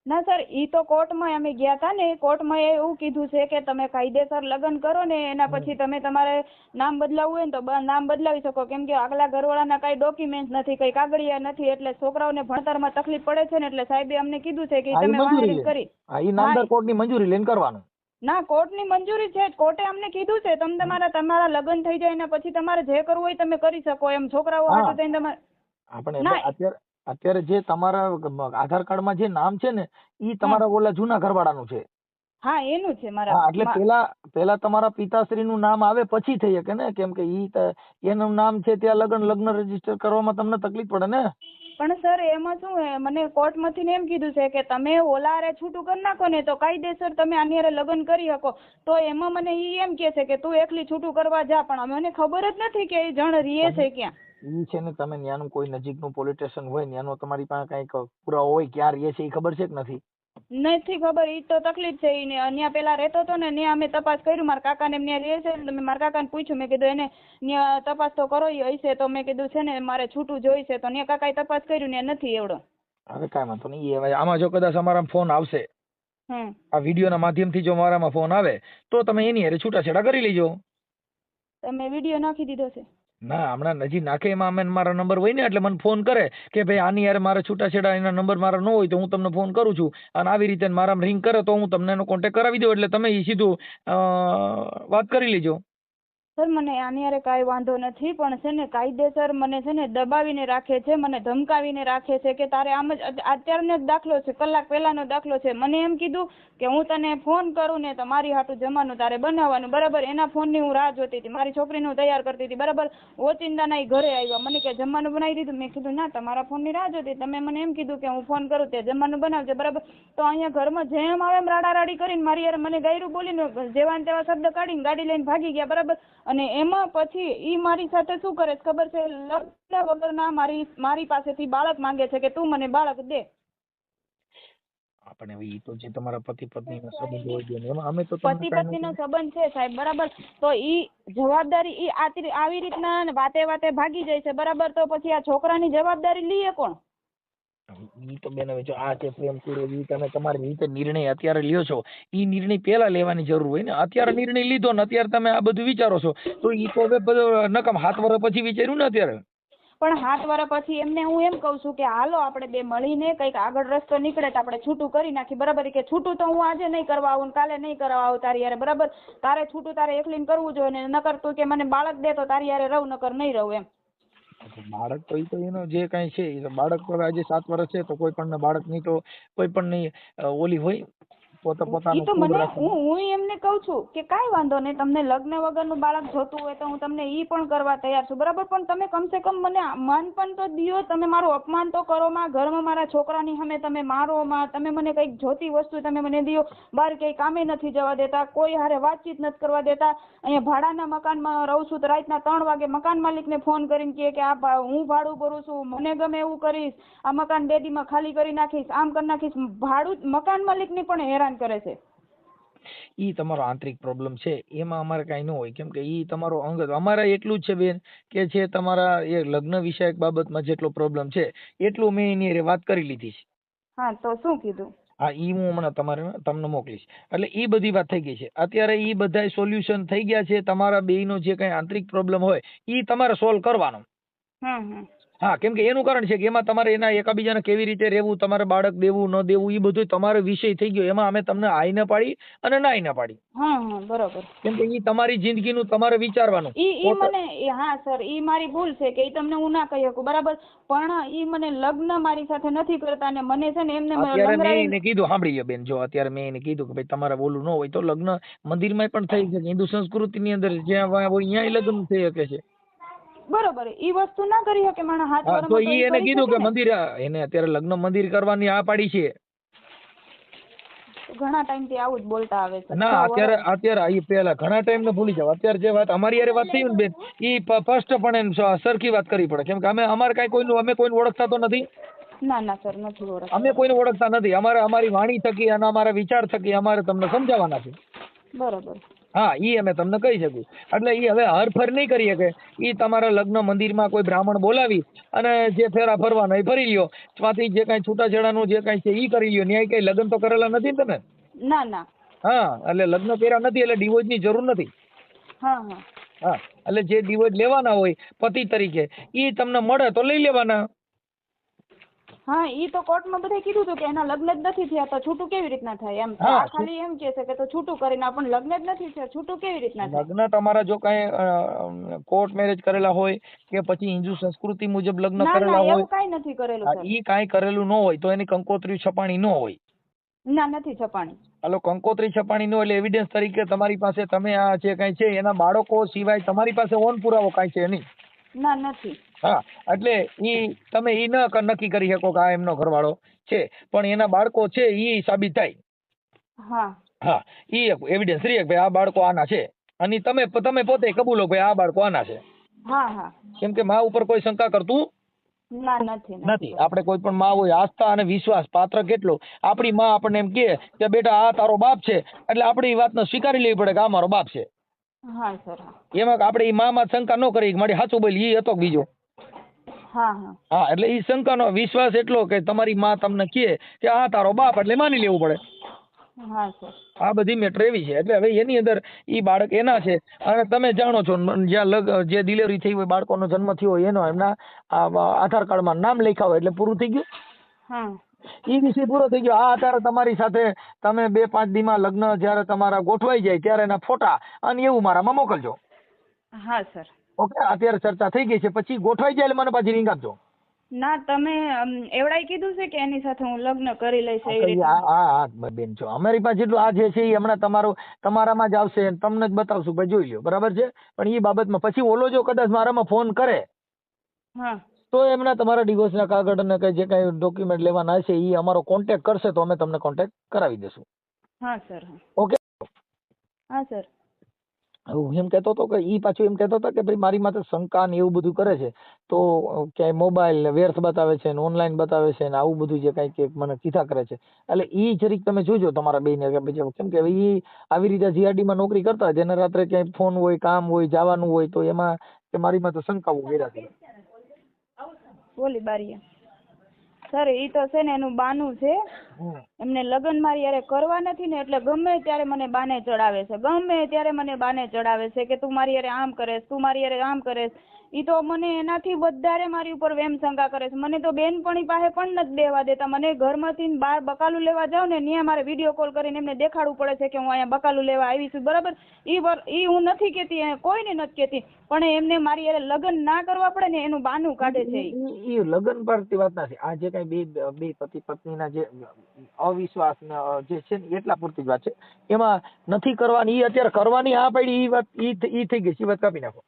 ના સર, ઈ તો કોર્ટમાં અમે ગયા હતા ને, કોર્ટમાં એવું કીધું છે કે તમે કાયદેસર લગ્ન કરો ને એના પછી તમે તમારે નામ બદલાવવું હોય ને તો નામ બદલાવી શકો. કેમ કે આગલા ઘરવાળાના કઈ ડોક્યુમેન્ટ નથી, કઈ કાગળિયા નથી, એટલે છોકરાઓને ભણતરમાં તકલીફ પડે છે ને એટલે સાહેબે અમને કીધું છે કે તમે વાંધો કરી. ઈ નામદાર કોર્ટની મંજૂરી લઈને કરવાનું. ના, કોર્ટની મંજૂરી છે. કોર્ટે અમને કીધું છે તમે તમારા લગ્ન થઈ જાય ને પછી તમારે જે કરવું હોય તમે કરી શકો એમ. છોકરાઓ હાટુ થઈને તમારે આપણે અત્યારે જે તમારા આધાર કાર્ડમાં જે નામ છે ને ઈ તમારા ઓલા જૂના ઘરવાળાનું છે. હા, એનું છે મારા. એટલે પેલા તમારા પિતાશ્રીનું નામ આવે પછી થઈ શકે ને, કેમ કે એનું નામ છે ત્યાં લગ્ન રજીસ્ટર કરવામાં તમને તકલીફ પડે ને. પણ સર એમાં શું મને કોર્ટમાંથી એમ કીધું છે કે તમે ઓલારે છૂટું કરી નાખો ને તો કાયદેસર તમે આની હારે લગ્ન કરી શકો. તો એમાં મને ઈ એમ કે છે કે તું એકલી છૂટું કરવા જા, પણ મને ખબર જ નથી કે એ જણ રીએ છે ક્યાં. ઈ છે ને તમે ત્યાંનું કોઈ નજીકનું પોલીસ સ્ટેશન હોય ત્યાંનો તમારી પાસે કઈક પુરાવો હોય ક્યાં રીએ છે એ ખબર છે કે નથી? નથી ખબર. ઈ તો તકલીફ છે. ઈને અહીંયા પેલા રહેતો હતો ને ત્યાં અમે તપાસ કર્યું, મારા કાકાને ત્યાં રહે છે ને, મારા કાકાને પૂછ્યું, મેં કીધું એને ત્યાં તપાસ તો કરો હશે, તો મેં કીધું છે ને મારે છૂટું જોઈશે, તો ત્યાં કાકાએ તપાસ કર્યું ને નથી એવડો. હવે કાંઈ વાંધો નહીં. આમાં જો કદાચ અમારા ફોન આવશે, આ વિડીયોના માધ્યમથી જો મારામાં ફોન આવે તો તમે એની હારે છૂટાછેડા કરી લેજો. તમે વિડીયો નાખી દીધો છે? ના હમણાં નજી નાખે એમાં અમે મારા નંબર હોય ને એટલે મને ફોન કરે કે ભાઈ આની યાર મારે છૂટાછેડા એના નંબર મારા ન હોય તો હું તમને ફોન કરું છું, અને આવી રીતે મારામાં રિંગ કરે તો હું તમને એનો કોન્ટેક્ટ કરાવી દઉં, એટલે તમે ઈ સીધું વાત કરી લેજો. સર મને આની હારે કાંઈ વાંધો નથી, પણ છે ને કાયદેસર મને છે ને દબાવીને રાખે છે, મને ધમકાવીને રાખે છે કે તારે આમ જ અત્યારનો જ દાખલો છે, કલાક પહેલાનો દાખલો છે. મને એમ કીધું કે હું તને ફોન કરું ને તો મારી હાટું જમવાનું તારે બનાવવાનું, બરાબર. એના ફોનની હું રાહ જોતી હતી, મારી છોકરીને હું તૈયાર કરતી હતી, બરાબર. ઓચિંતાના ઘરે આવ્યા, મને કે જમવાનું બનાવી દીધું. મેં કીધું ના, તમારા ફોનની રાહ જોતી, તમે મને એમ કીધું કે હું ફોન કરું તે જમવાનું બનાવજો, બરાબર. તો અહીંયા ઘરમાં જેમ આવે એમ રાડારાડી કરીને મારી યાર મને ગાયરું બોલીને જેવા ને તેવા શબ્દ કાઢીને ગાડી લઈને ભાગી ગયા, બરાબર. અને એમાં પછી ઈ મારી સાથે શું કરે છે ખબર છે? લગ્ન વગરના મારી પાસેથી બાળક માંગે છે કે તું મને બાળક દે. આપણે ઈ તો જે તમારા પતિ પત્નીનો સંબંધ હોય છે એમાં અમે તો પતિ પત્નીનો સંબંધ છે સાહેબ, બરાબર. તો ઈ જવાબદારી ઈ આવી રીતના વાતે વાતે ભાગી જાય છે, બરાબર. તો પછી આ છોકરાની જવાબદારી લઈએ કોણ? ઈ તો બેન હવે જો આ જે પ્રેમ કર્યો ઈ તમે તમારી રીતે નિર્ણય અત્યારે લ્યો છો, ઈ નિર્ણય પેલા લેવાની જરૂર હોય ને. અત્યારે નિર્ણય લીધો ને અત્યારે તમે આ બધું વિચારો છો તો ઈ તો હવે બધું નકામ 7 વર્ષ પછી વિચાર્યું ને અત્યારે. પણ 7 વર્ષ પછી એમને હું એમ કહું છું કે હાલો આપણે બે મળીને કંઈક આગળ રસ્તો નીકળે તો આપણે છૂટું કરી નાખી, બરાબર. કે છૂટું તો હું આજે નહીં કરવા આવું, કાલે નહીં કરવા આવું તારી યારે, બરાબર. તારે છૂટું તારે એકલીને કરવું જોઈએ, ને નકર તું કે મને બાળક દે તો તારી યારે રહું, નકર નહીં રહું એમ. બાળક તો ઈ તો એનો જે કાંઈ છે એ બાળક તો આજે 7 વર્ષ છે તો કોઈ પણ બાળકની તો કોઈ પણ ની ઓલી હોય ઈ તો મને હું એમને કહું છું કે કાંઈ વાંધો નહીં, તમને લગ્ન વગરનું બાળક જોતું હોય તો હું તમને ઈ પણ કરવા તૈયાર છું, બરાબર. પણ તમે કમસે કમ મને માન પણ તો દિયો, તમે મારું અપમાન તો કરો માં, ઘરમાં મારા છોકરાની સામે તમે મારો માં, તમે મને કંઈક જોતી વસ્તુ તમે મને દિયો. બહાર ક્યાંય કામે નથી જવા દેતા, કોઈ હારે વાતચીત નથી કરવા દેતા. અહીંયા ભાડાના મકાનમાં રહું છું તો રાતના 3 વાગે મકાન માલિકને ફોન કરીને કહે કે આ હું ભાડું ભરું છું, મને ગમે એવું કરીશ, આ મકાન 2 દીમાં ખાલી કરી નાખીશ, આમ કરી નાખીશ. ભાડું મકાન માલિકને પણ હેરાન કરે છે. ઈ તમારો આંતરિક પ્રોબ્લેમ છે, એમાં અમારે કાંઈ ન હોય, કેમ કે ઈ તમારો અંગત. અમારે એટલું જ છે બેન કે છે તમારા એ લગ્ન વિષયક બાબતમાં જેટલો પ્રોબ્લેમ છે એટલું મેં એની હારે વાત કરી લીધી છે. હા, તો શું કીધું? હા, ઈ હું હમણાં તમને મોકલીશ. એટલે ઈ બધી વાત થઈ ગઈ છે અત્યારે, ઈ બધાય સોલ્યુશન થઈ ગયા છે. તમારા બેયનો જે કઈ આંતરિક પ્રોબ્લેમ હોય ઈ તમારે સોલ્વ કરવાનો. હા, કેમ કે એનું કારણ છે કે એમાં તમારે એના એકાબીજાને કેવી રીતે રહેવું, તમારે બાળક દેવું ન દેવું, ઈ બધું તમારો વિષય થઈ ગયો. એમાં અમે તમને આઈ ન પાડી અને નાઈ ન પાડી. બરોબર. કેમ કે ઈ તમારી જિંદગીનું તમારે વિચારવાનું. ઈ મને હા સર, ઈ મારી ભૂલ છે કે ઈ તમને હું ના કહી શકું, બરાબર. પણ ઈ મને લગ્ન મારી સાથે નથી કરતા અને મને છે ને એમને અત્યારે મેં એને કીધું, સાંભળીએ બેન, જો અત્યારે મેં એને કીધું કે ભાઈ તમારે બોલું ન હોય તો લગ્ન મંદિરમાં પણ થઈ શકે, હિન્દુ સંસ્કૃતિની અંદર જ્યાં હોય ત્યાં લગ્ન થઈ શકે છે. બરોબર, ઈ વસ્તુ ના કરી શકે માણસ હાથ તો ઈ એને કીધું કે મંદિર, એને અત્યારે લગ્ન મંદિર કરવાની આ પાડી છે. ઘણા ટાઈમ થી આવું જ બોલતા આવે છે. ના, અત્યારે ઈ પેલા ઘણા ટાઈમ ને ભૂલી જાવ. અત્યારે જે વાત અમારી યારે વાત થઈ ને બેન, ઈ સ્પષ્ટપણે સરખી વાત કરવી પડે. કેમ કે અમારે કઈ કોઈનું, અમે કોઈને ઓળખતા તો નથી. ના સર, નથી ઓળખતા. અમે કોઈને ઓળખતા નથી. અમારી વાણી થકી અને અમારા વિચાર થકી અમારે તમને સમજાવવાના છે. બરોબર. હા, ઈ અમે તમને કહી શકું. એટલે ઈ હવે હરફર નહીં કરી શકે. ઈ તમારા લગ્ન મંદિરમાં કોઈ બ્રાહ્મણ બોલાવી અને જે ફેરા ફરવાનો એ ફરી લ્યો, ત્યાંથી જે કઈ છૂટાછેડાનું જે કઈ છે ઈ કરી લ્યો. ન્યાય કઈ લગ્ન તો કરેલા નથી ને તમે? ના. હા, એટલે લગ્ન કર્યા નથી એટલે ડિવોર્સ ની જરૂર નથી. હા, એટલે જે ડિવોર્સ લેવાના હોય પતિ તરીકે ઈ તમને મળે તો લઈ લેવાના. હા, ઈ તો કોર્ટમાં બધે કીધું હતું કે એના લગ્ન જ નથી થયા તો છૂટું કેવી રીતના થાય એમ. ખાલી એમ કહે છે કે તો છૂટું કરીને પણ લગ્ન જ નથી થયા, છૂટું કેવી રીતના થાય? લગ્ન તમારા જો કઈ કોર્ટ મેરેજ કરેલા હોય કે પછી હિન્દુ સંસ્કૃતિ મુજબ લગ્ન કરેલા હોય, એવું કઈ નથી કરેલું. ઈ કાંઈ કરેલું ન હોય તો એની કંકોત્રી છપાણી ન હોય. ના, નથી છપાણી. હાલો, કંકોત્રી છપાણી ન એટલે એવિડન્સ તરીકે તમારી પાસે તમે આ જે કઈ છે એના બાળકો સિવાય તમારી પાસે ઓન પુરાવો કાંઈ છે નહીં? ના, નથી. હા, એટલે ઈ તમે ઈ નક્કી કરી શકો કે આ એમનો ઘરવાળો છે, પણ એના બાળકો છે ઈ સાબિત થાય. હા, ઈ એવિડન્સ રહે કે ભાઈ આ બાળકો આના છે, અને તમે પોતે કબૂલો ભાઈ આ બાળકો આના છે. કેમ કે મા ઉપર કોઈ શંકા કરતું નથી. આપણે કોઈ પણ માં હોય, આસ્થા અને વિશ્વાસ પાત્ર કેટલો. આપણી માં આપણને એમ કે બેટા આ તારો બાપ છે, એટલે આપણે એ વાતને સ્વીકારી લેવી પડે કે આ મારો બાપ છે. એમાં આપણે એ માં શંકા ન કરી મારી સાચું બોલી ઈ હતો બીજો. હા, એટલે ઈ શંકાનો વિશ્વાસ એટલો કે તમારી માં તમને કહે કે આ તારો બાપ એટલે માની લેવું પડે. આ બધી મેટર એવી છે. એટલે હવે એની અંદર ઈ બાળક એના છે અને તમે જાણો છો જ્યાં જે ડિલિવરી થઈ હોય બાળકોનો જન્મ થયો હોય એનો એમના આધાર કાર્ડમાં નામ લખ્યા હોય એટલે પૂરું થઈ ગયું. હા ઈ વિષય પૂરો થઈ ગયો. આ અત્યારે તમારી સાથે તમે 2-5 દીમાં લગ્ન જ્યારે તમારા ગોઠવાઈ જાય ત્યારે એના ફોટા અને એવું મારામાં મોકલજો. હા સર. ઓકે, અત્યારે ચર્ચા થઈ ગઈ છે, પછી ગોઠવાઈ જાય એટલે મને પાછી રિંગ આપજો. ના તમે એવડાય કીધું છે કે એની સાથે હું લગ્ન કરી લઈશ એવી રીતે? હા બેન છો, અમારી પાસે જેટલું આ જે છે એ હમણાં તમારામાં જ આવશે, તમને જ બતાવશું, ભાઈ જોઈ લો, બરાબર છે. પણ એ બાબતમાં પછી ઓલો જો કદાચ મારામાં ફોન કરે હા તો એમના તમારા ડિવોર્સના કાગળ અને જે કાંઈ ડોક્યુમેન્ટ લેવાના હશે એ અમારો કોન્ટેક્ટ કરશે તો અમે તમને કોન્ટેક્ટ કરાવી દેશું. હા સર. ઓકે. હા સર. હું એમ કહેતો હતો કે ઈ પાછું એમ કહેતો હતો કે ભાઈ મારી માથે શંકા ને એવું બધું કરે છે, તો ક્યાંય મોબાઈલ ને વ્યર્થ બતાવે છે ને ઓનલાઈન બતાવે છે ને આવું બધું જે કાંઈ કે મને કીધા કરે છે. એટલે ઈ જરીક તમે જોજો તમારા બેને, કે પછી કેમ કે ઈ આવી રીતે GRD માં નોકરી કરતા હોય, જેને રાત્રે ક્યાંય ફોન હોય, કામ હોય, જવાનું હોય, તો એમાં કે મારી માથે શંકાઓ કર્યા છે. બોલી બારીયા સર ઈ તો છે ને એનું બાનું છે. એમને લગ્ન મારી યારે કરવા નથી ને એટલે ગમે ત્યારે મને બાને ચડાવે છે, ગમે ત્યારે મને બાને ચડાવે છે કે તું મારી યારે આમ કરેશ, તું મારી યારે આમ કરેશ. ઈ તો મને એનાથી વધારે મારી ઉપર વેમ શંકા કરે છે. મને તો બેનપણી પાસે પણ નથી બેહવા દેતા. મને ઘરમાંથી બહાર બકાલું લેવા જાઉં ને ત્યાં મારે વિડીયો કોલ કરીને એમને દેખાડવું પડે છે કે હું અહીંયા બકાલું લેવા આવી છું, બરાબર. ઈ હું નથી કેતી, કોઈને નથી કેતી, પણ એમને મારી યારે લગ્ન ના કરવા પડે ને એનું બાનું કાઢે છે. ઈ લગ્ન પરથી વાત નથી, આ જે કઈ બે પતિ પત્નીના જે અવિશ્વાસ જે છે ને એટલા પૂરતી જ વાત છે. એમાં નથી કરવાની, ઈ અત્યારે કરવાની આ પડી, ઈ વાત ઈ થઈ ગઈ છે, વાત કાપી નાખો.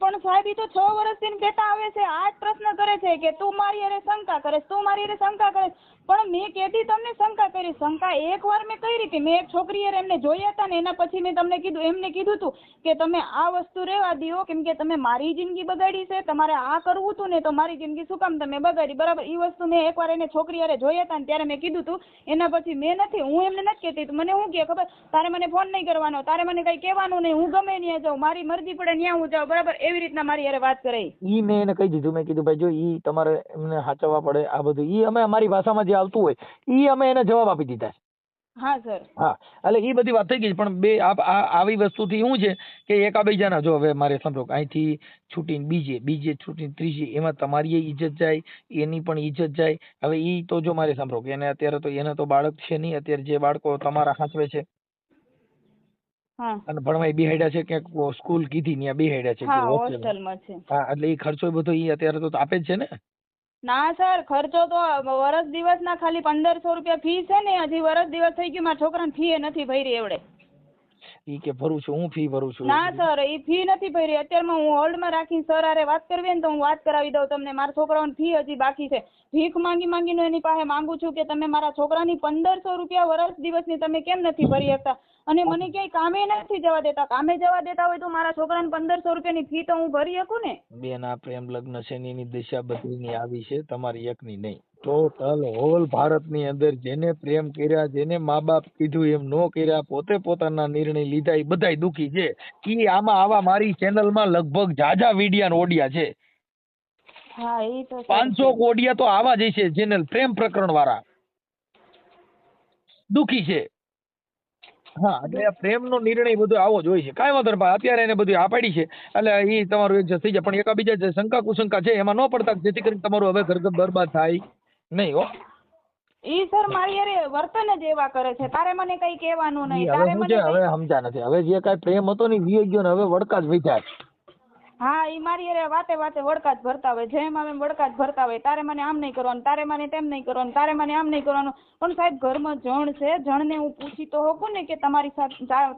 પણ સાહેબ ઈ તો 6 વર્ષથી કહેતા આવે છે, આ જ પ્રશ્ન કરે છે કે તું મારી હારે શંકા કરે, તું મારી હારે શંકા કરે. પણ મેં કેદી તમને શંકા કરી? શંકા એકવાર મેં કરી હતી. મેં એક છોકરી હારે એમને જોયા હતા ને એના પછી મેં તમને કીધું, એમને કીધું હતું કે તમે આ વસ્તુ રહેવા દો, કેમ કે તમે મારી જિંદગી બગાડી છે, તમારે આ કરવું હતું ને તો મારી જિંદગી શું કામ તમે બગાડી, બરાબર. ઈ વસ્તુ મેં એકવાર એને છોકરી હારે જોયા હતા ને ત્યારે મેં કીધું હતું. એના પછી મેં નથી, હું એમને નથી કહેતી. મને શું કહે ખબર, તારે મને ફોન નહીં કરવાનો, તારે મને કઈ કહેવાનું નહીં, હું ગમે ત્યાં જાઉં, મારી મરજી પડે ત્યાં હું જાઉં, બરાબર. એવી રીતના મારી હારે વાત કરે. ઈ મેં એને કહી દીધું, મેં કીધું ભાઈ જો ઈ તમારે એમને સાચવવા પડે, આ બધું ઈ અમે અમારી ભાષામાં જે આવતું હોય ઈ અમે એને જવાબ આપી દીધા છે. હા સર. હા, એટલે ઈ બધી વાત થઈ ગઈ. પણ બે આવી વસ્તુથી શું છે કે એકાબીજાના, જો હવે મારે સમજો અહીંથી છૂટીને બીજે છૂટીને ત્રીજે, એમાં તમારી ઇજ્જત જાય, એની પણ ઇજ્જત જાય. હવે ઈ તો જો મારે સાંભળો કે એને અત્યારે તો એને તો બાળક છે નહીં, અત્યારે જે બાળકો તમારા સાચવે છે અને ભણવાય બેહાડ્યા છે, ક્યાંક સ્કૂલ કીધી ત્યાં બેહાડ્યા છે, હોસ્ટેલમાં છે. હા, એટલે એ ખર્ચો બધો ઈ અત્યારે તો આપે જ છે ને. ના સર, ખર્ચો તો વર્ષ દિવસના ખાલી 1500 રૂપિયા ફી છે ને. હજી વર્ષ દિવસ થઈ ગયું, મારા છોકરાને ફી નથી ભરી એવડે. ઈ કે ભરું છું, હું ફી ભરું છું. ના સર, ઈ ફી નથી ભરી. અત્યારમાં હું હોલ્ડમાં રાખીને સર હારે વાત કરવી ને તો હું વાત કરાવી દઉં તમને. મારા છોકરાઓની ફી હજી બાકી છે. ભીખ માંગીને એની પાસે માંગુ છું કે તમે મારા છોકરાની 1500 રૂપિયા વર્ષ દિવસની તમે કેમ નથી ભરી શકતા? અને મને ક્યાંય કામે નથી જવા દેતા. કામે જવા દેતા હોય તો મારા છોકરાને 1500 રૂપિયાની ફી તો હું ભરી શકું ને. બેન, આ પ્રેમ લગ્ન છે એની દિશા બધીની આવી છે, તમારી એકની નહીં. ટોટલ હોલ ભારતની અંદર જેને પ્રેમ કર્યા, જેને મા બાપ કીધું એમ નો કર્યા, પોતે પોતાના નિર્ણય લીધા, એ બધાય દુખી છે. ઈ આમાં આવા મારી ચેનલમાં લગભગ જાજા વિડિયા ઓડિયા છે. હા, એ તો 500 ઓડિયા તો આવા જ છે, ચેનલ પ્રેમ પ્રકરણ વાળા દુખી છે. હા, એટલે પ્રેમનો નિર્ણય બધો આવો જ હોય છે. કાંઈ વાંધો નહીં, અત્યારે એને બધું આ પાડી છે એટલે એ તમારું એડજસ્ટ થઈ જાય. પણ એકાબીજા જે શંકા કુશંકા છે એમાં ન પડતા, જેથી કરીને તમારું હવે ઘર બરબાદ થાય નહીં. હો, ઈ સર મારી હારે વર્તન જ એવા કરે છે. તારે મને કઈ કહેવાનું નહીં, હવે શું છે, હવે સમજા નથી. હવે જે કાંઈ પ્રેમ હતો ને વિયો ગયો ને, હવે વડકા જ વિચાર. હા, ઈ મારી હારે વાતે વડકા જ ભરતા હોય, જેમ આવે એમ વડકા જ ભરતા હોય. તારે મને આમ નહીં કરવાનું, તારે મને તેમ નહીં કરવાનું, તારે મને આમ નહીં કરવાનું. પણ સાહેબ, ઘરમાં જણ છે, જણને હું પૂછી તો હોકું ને કે તમારી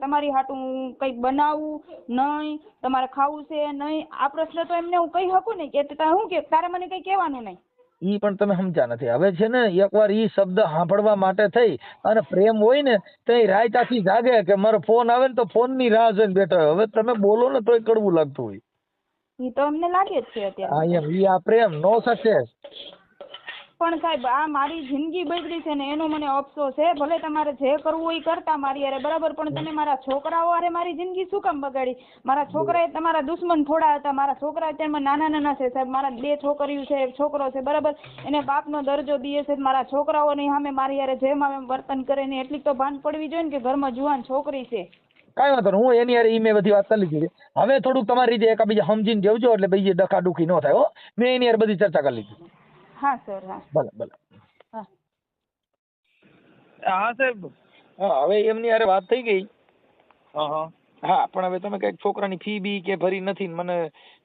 તમારી હાટું હું કંઈક બનાવું નહીં, તમારે ખાવું છે નહીં. આ પ્રશ્ન તો એમને હું કહી શકું ને કે હું કે તારે મને કઈ કહેવાનું નહીં. ઈ પણ તમે સમજા નથી. હવે છે ને, એકવાર ઈ શબ્દ સાંભળવા માટે થઈ અને પ્રેમ હોય ને તો એ રાયતાથી જાગે કે મારો ફોન આવે ને તો ફોન ની રાહ જોઈને બેઠો. હવે તમે બોલો ને તોય કડવું લાગતું હોય. ઈ તો અમને લાગે જ છે અત્યારે. હા, એમ ઈ આ પ્રેમ નો સક્સેસ. પણ સાહેબ આ મારી જિંદગી બગડી છે ને એનો મને અફસોસ છે. ભલે તમારે જે કરવું હોય એ કરતા મારી હારે બરાબર, પણ તમે મારા છોકરાઓ હારે મારી જિંદગી શું કામ બગાડી? મારા છોકરા એ તમારા દુશ્મન થોડા હતા. મારા છોકરા અત્યારમાં નાના નાના છે સાહેબ. મારા 2 છોકરીઓ છે, એક છોકરો છે બરાબર. એને બાપનો દરજ્જો દે છે. મારા છોકરાઓની સામે મારી હારે જેમ આવે વર્તન કરે ને એટલી તો ભાન પડવી જોઈએ ને કે ઘરમાં જુવાન છોકરી છે. કાંઈ વાંધો નહીં, હું એની હારે ઈ મેં બધી વાત કરી લીધી છે. હવે થોડુંક તમારી રીતે એકાબીજા સમજીને જવજો એટલે બીજી ડખાડુખી ન થાય. હો, મેં એની હારે બધી ચર્ચા કરી લીધી. હા સર. હા ભલે ભલે. હા હા સાહેબ. હા, હવે એમની હારે વાત થઈ ગઈ. હા હા, પણ હવે તમે કઈક છોકરાની ફી બી કે ભરી નથી ને મને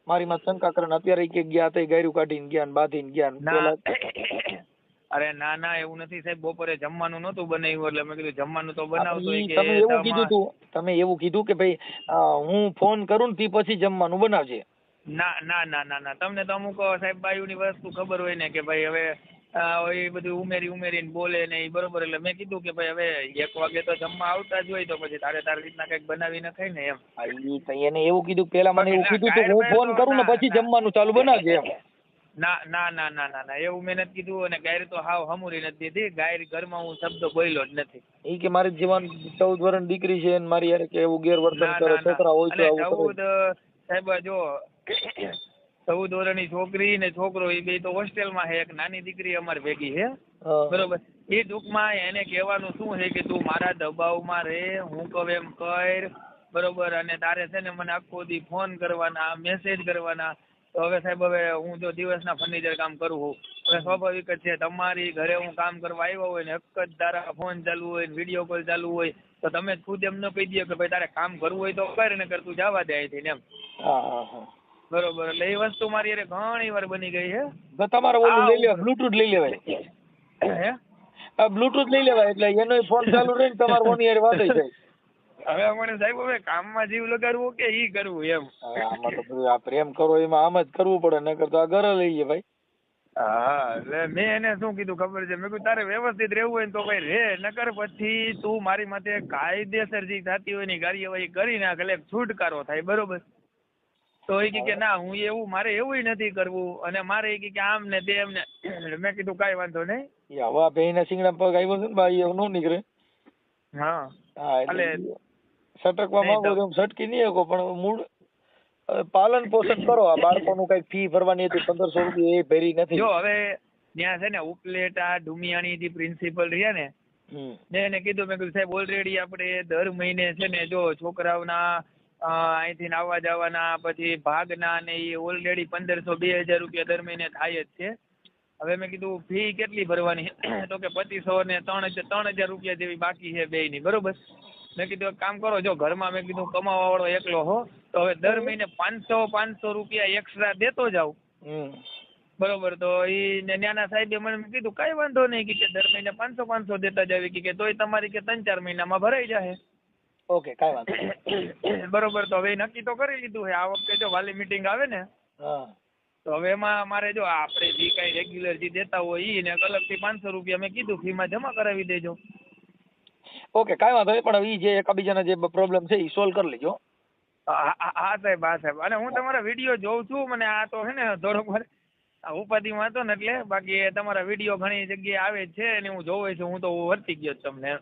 મારી માં શંકા કરે ને અત્યારે કે ગયા તઈ ગાયરું કાઢીને ગયા ને બાંધીને ગયા ને પેલા. અરે ના ના એવું નથી સાહેબ. બપોરે જમવાનું નહોતું બનાવ્યું એટલે મેં કીધું જમવાનું તો બનાવતો. તમે એવું કીધું તું, તમે એવું કીધું કે ભાઈ હું ફોન કરું ને તે પછી જમવાનું બનાવજે. ના ના ના ના ના, તમને તો અમુક સાહેબ બાયુની વસ્તુ ખબર હોય ને કે ભાઈ હવે એ બધું ઉમેરીને બોલે ને એ બરોબર. એટલે મેં કીધું કે ભાઈ હવે 1 વાગે તો જમવા આવતા જ હોય તો પછી તારી રીતના કઈક બનાવીને ખાય ને એમ. એને એવું કીધું, પેલા મને એવું કીધું તું હું ફોન કરું ને પછી જમવાનું ચાલુ બનાવજે એમ. ના ના ના ના ના ના એવું મેં નથી કીધું. અને ગાયર તો હાવ હમુરી નથી દીધી. ગાયર ઘરમાં હું શબ્દ બોલ્યો જ નથી. એ કે મારી જીવન 14 વર્ષની દીકરી છે ને મારી યાર કે એવું ગેરવર્તન કરે, છોકરા હોય તો આવું કરે. સાહેબ જો 14 વર્ષની છોકરી ને છોકરો એ બે તો હોસ્ટેલમાં છે. એક નાની દીકરી અમારી ભેગી છે બરોબર. એ ટૂંકમાં એને કહેવાનું શું છે કે તું મારા દબાવમાં રહે, હું કહું એમ કર બરોબર. અને તારે છે ને મને આખો દી ફોન કરવાના, મેસેજ કરવાના. તો હવે સાહેબ હવે હું જો દિવસના ફર્નિચર કામ કરું છું, હવે સ્વાભાવિક જ છે તમારી ઘરે હું કામ કરવા આવ્યો હોય ને એક જ તારા ફોન ચાલુ હોય ને વિડીયો કોલ ચાલુ હોય તો તમે ખુદ એમ ન કહી દો કે ભાઈ તારે કામ કરવું હોય તો કર ને કર, તું જવા દે અહીંથી એમ. બરોબર. એટલે એ વસ્તુ મારી અરે ઘણી વાર બની ગઈ છે. તમારે ઓલું લઈ લેવાય, બ્લુટૂથ લઈ લેવાય. હે બ્લુટૂથ લઈ લેવાય એટલે એનો ફોન ચાલુ રહે ને તમારે ઓની હારે વાત થઈ જાય. હવે મને સાહેબ હવે કામમાં જીવ લગાડવું કે ઈ કરવું એમ. આમાં તો બધું આ પ્રેમ કરો એમાં આમ જ કરવું પડે, નકર તો આ ઘરે લઈએ ભાઈ. હા, એટલે મેં એને શું કીધું ખબર છે, મેં કીધું તારે વ્યવસ્થિત રહેવું હોય ને તો ભાઈ રે, નકર પછી તું મારી માથે કાયદેસર જે થતી હોય ની કાર્યવાહી કરી નાખ એટલે છુટકારો થાય બરોબર. તો એ કે ના હું એવું મારે એવું નથી કરવું અને મારે એ કે આમ ને તેમ ને. મેં કીધું કાંઈ વાંધો નહીં. હવા ભેંના શિંગડા પગ આવ્યો છે ને ભાઈ એવું ન નીકળે. હા એટલે સટકવા માંગો તો સટકી નહીં શકો પણ મૂળ પાલન પોષણ કરો. આ બાળકોનું કઈક ફી ભરવાની હતી 1500 રૂપિયા એ ભરી નથી. જો હવે ત્યાં છે ને ઉપલેટા ડુમિયાણી જે પ્રિન્સિપલ રહ્યા ને મેં એને કીધું, મેં કીધું સાહેબ ઓલરેડી આપણે દર મહિને છે ને જો છોકરાઓના અહીંથી આવવા જવાના પછી ભાગના ને એ ઓલરેડી 1500-2000 રૂપિયા દર મહિને થાય જ છે. હવે મેં કીધું ફી કેટલી ભરવાની તો કે 2500 ને 3000 રૂપિયા જેવી બાકી છે બેયની બરોબર. મેં કીધું એક કામ કરો, જો ઘરમાં મેં કીધું કમાવા વાળો એકલો હો તો હવે દર મહિને 500 રૂપિયા એક્સ્ટ્રા દેતો જાવ બરોબર. તો એ ન્યાના સાહેબે મને કીધું કાંઈ વાંધો નહીં કે દર મહિને 500 દેતા જાવી કે તોય તમારી કે 3-4 મહિનામાં ભરાઈ જાય. ઓકે, કાંઈ વાંધો બરોબર. તો હવે નક્કી તો કરી લીધું છે. આ વખતે જો વાલી મીટિંગ આવે ને તો હવે એમાં મારે જો આપણે જે કાંઈ રેગ્યુલર જે દેતા હોય એ ને અલગથી 500 રૂપિયા મેં કીધું ફીમાં જમા કરાવી દેજો. ઓકે, કાંઈ વાંધો નહીં, પણ એ જે એકબીજાના જે પ્રોબ્લેમ છે એ સોલ્વ કરી લેજો. હા સાહેબ, હા સાહેબ. અને હું તમારા વિડીયો જોઉં છું, મને આ તો હે ને થોડોક ઉપાધિમાં હતો ને એટલે બાકી તમારા વિડીયો ઘણી જગ્યાએ આવે જ છે અને હું જોઉં છું. હું તો વર્તી ગયો તમને.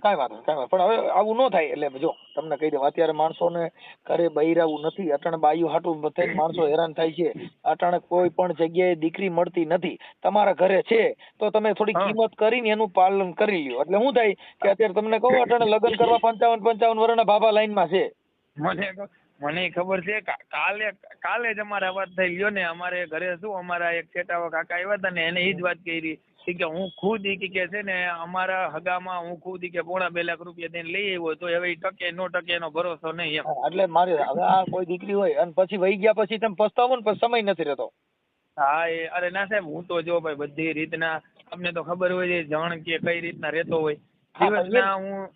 કાંઈ વાંધો નહીં, પણ હવે આવું ન થાય. એટલે જો તમને કહી દઉં, અત્યારે માણસોને ઘરે બહિરાવું નથી. અટાણે બાયું હાટું થઈને માણસો હેરાન થાય છે. અટાણે કોઈ પણ જગ્યાએ દીકરી મળતી નથી. તમારા ઘરે છે તો તમે થોડી કિંમત કરીને એનું પાલન કરી લ્યો. એટલે શું થાય કે અત્યારે તમને કહું અટાણે લગ્ન કરવા 55 વર્ષના બાબા લાઈનમાં છે. મને ખબર છે. કાલે જ અમારે વાત થઈ ગયો ને. અમારે ઘરે શું અમારા એક છેટાવા કાકા આવ્યા હતા ને એને એ જ વાત કરી કે હું ખુદ કે છે ને અમારા હગામાં હું ખુદ કે 2.5 લાખ રૂપિયા દઈને લઈ આવ્યો તો હવે ટકે નો ટકે એનો ભરોસો નહીં એમ. એટલે મારે હવે આ કોઈ દીકરી હોય અને પછી વહી ગયા પછી તમે પસ્તાવો ને પછી સમય નથી રહેતો. હા અરે ના સાહેબ, હું તો જો ભાઈ બધી રીતના તમને તો ખબર હોય છે જણ કે કઈ રીતના રહેતો હોય દિવસના. હું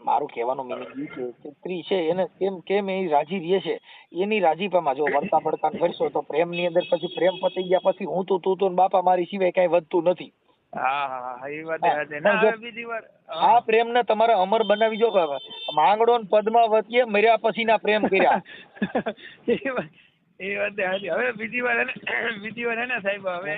મારું કહેવાનું મીનિંગ એ છે સ્ત્રી છે એને કેમ એ રાજી રહે છે એની રાજીપામાં જો વળતા પડતા કરશો તો પ્રેમની અંદર પછી પ્રેમ પતી ગયા પછી હું તું બાપા મારી સિવાય કઈ વધતું નથી. આ પ્રેમ ને તમારે અમર બનાવી જો. માંગડો ને પદ્માવતીએ મર્યા પછી ના પ્રેમ કર્યા. એ વાત હાચી. હવે બીજી વાર હે ને સાહેબ, હવે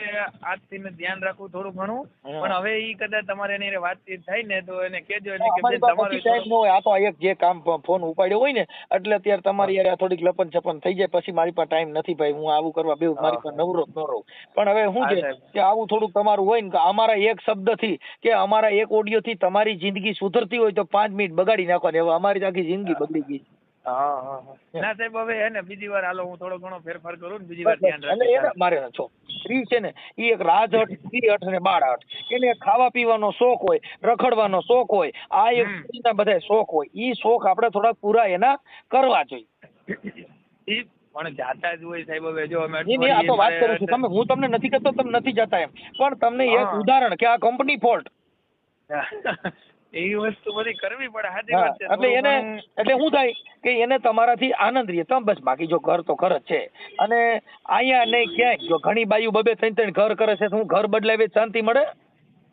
આજથી મેં ધ્યાન રાખવું થોડું ઘણું, પણ હવે ઈ કદાચ તમારે એની હારે વાતચીત થાય ને તો એને કહેજો એને કે અમારી બેન પાસે પછી ટાઈમ ન હોય. આ તો એક જે કામ ફોન ઉપાડ્યો હોય ને એટલે અત્યારે તમારી યાર થોડીક લપન છપન થઈ જાય, પછી મારી પાસે ટાઈમ નથી ભાઈ, હું આવું કરવા બે મારી પાસે નવરો ન રહું. પણ હવે શું છે કે આવું થોડુંક તમારું હોય ને કે અમારા એક શબ્દથી કે અમારા એક ઓડિયોથી તમારી જિંદગી સુધરતી હોય તો 5 મિનિટ બગાડી નાખવાની. હવે અમારી આખી જિંદગી બગડી ગઈ. હા. ના સાહેબ, હવે હે ને બીજી વાર હાલો હું થોડો ઘણો ફેરફાર કરું ને બીજી વાર ધ્યાન એટલે રાખીશ. એને મારે છો સ્ત્રી છે ને એ એક રાજહટ, સ્ત્રીહટ ને બાળહટ. એને ખાવા પીવાનો શોખ હોય, રખડવાનો શોખ હોય, આ એક સ્ત્રીના બધા શોખ હોય. ઈ શોખ આપણે થોડા પૂરા એના કરવા જોઈએ. ઈ પણ જાતા જ હોય સાહેબ. હવે જો અમે નહીં, આ તો વાત કરું છું. તમે, હું તમને નથી કહેતો તમે નથી જતા એમ, પણ તમને એક ઉદાહરણ કે આ કંપની ફોલ્ટ એવી વસ્તુ બધી કરવી પડે. સાચી વાત છે. એટલે એને એટલે શું થાય કે એને તમારાથી આનંદ રહે તમે બસ. બાકી જો ઘર તો ઘર જ છે, અને અહીંયા નહીં ક્યાંય જો ઘણી બાયું 2-3 ઘર કરે છે, શું ઘર બદલાવે શાંતિ મળે?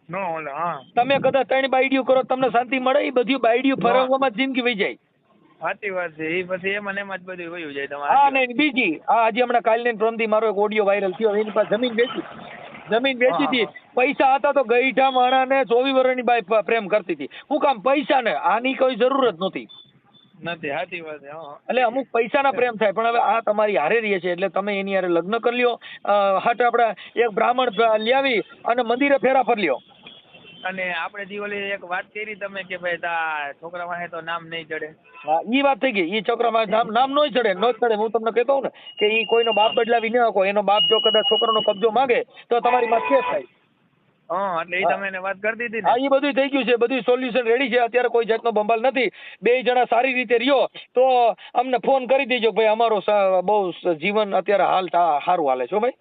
નો ઓલે. હા, તમે કદાચ 3 બાયડીઓ કરો તમને શાંતિ મળે? એ બધી બાયડીઓ ફરવામાં જિંદગી વહી જાય. સાચી વાત છે. એ પછી એમાં ને એમાં જ બધું વયું જાય હા, તમારે. નહીં બીજી હજી હમણાં કાલ ને પરમથી મારો એક ઓડિયો વાયરલ થયો. એની પાસે જમીન વેચી હતી. પૈસા હતા તો ગઈઠા માણાને 24 વર્ષની બાઈ પ્રેમ કરતી હતી. શું કામ? પૈસા ને. આની કોઈ જરૂર જ નહોતી. સાચી વાત છે. એટલે અમુક પૈસાના પ્રેમ થાય, પણ હવે આ તમારી હારે રહે છે એટલે તમે એની હારે લગ્ન કરી લ્યો. હટ આપણે એક બ્રાહ્મણ લાવી અને મંદિરે ફેરા ફરી લ્યો. અને આપણે જે ઓલી એક વાત કરી તમે કે ભાઈ તા છોકરા વાહે તો નામ નહીં ચડે. હા, ઈ વાત થઈ ગઈ. ઈ છોકરામાં નામ નો ચડે. હું તમને કહેતો હોઉં ને કે ઈ કોઈનો બાપ બદલાવી ન શકો. એનો બાપ જો કદાચ છોકરાનો કબજો માંગે તો તમારી માં કેસ થાય. એટલે એ તમે એને વાત કરી દીધી ને. હા, એ બધું થઈ ગયું છે. બધું સોલ્યુશન રેડી છે. અત્યારે કોઈ જાતનો બંબાલ નથી. 2 જણા સારી રીતે રહ્યો તો અમને ફોન કરી દેજો ભાઈ. અમારો બહુ જીવન અત્યારે હાલ સારું હાલે છે ભાઈ.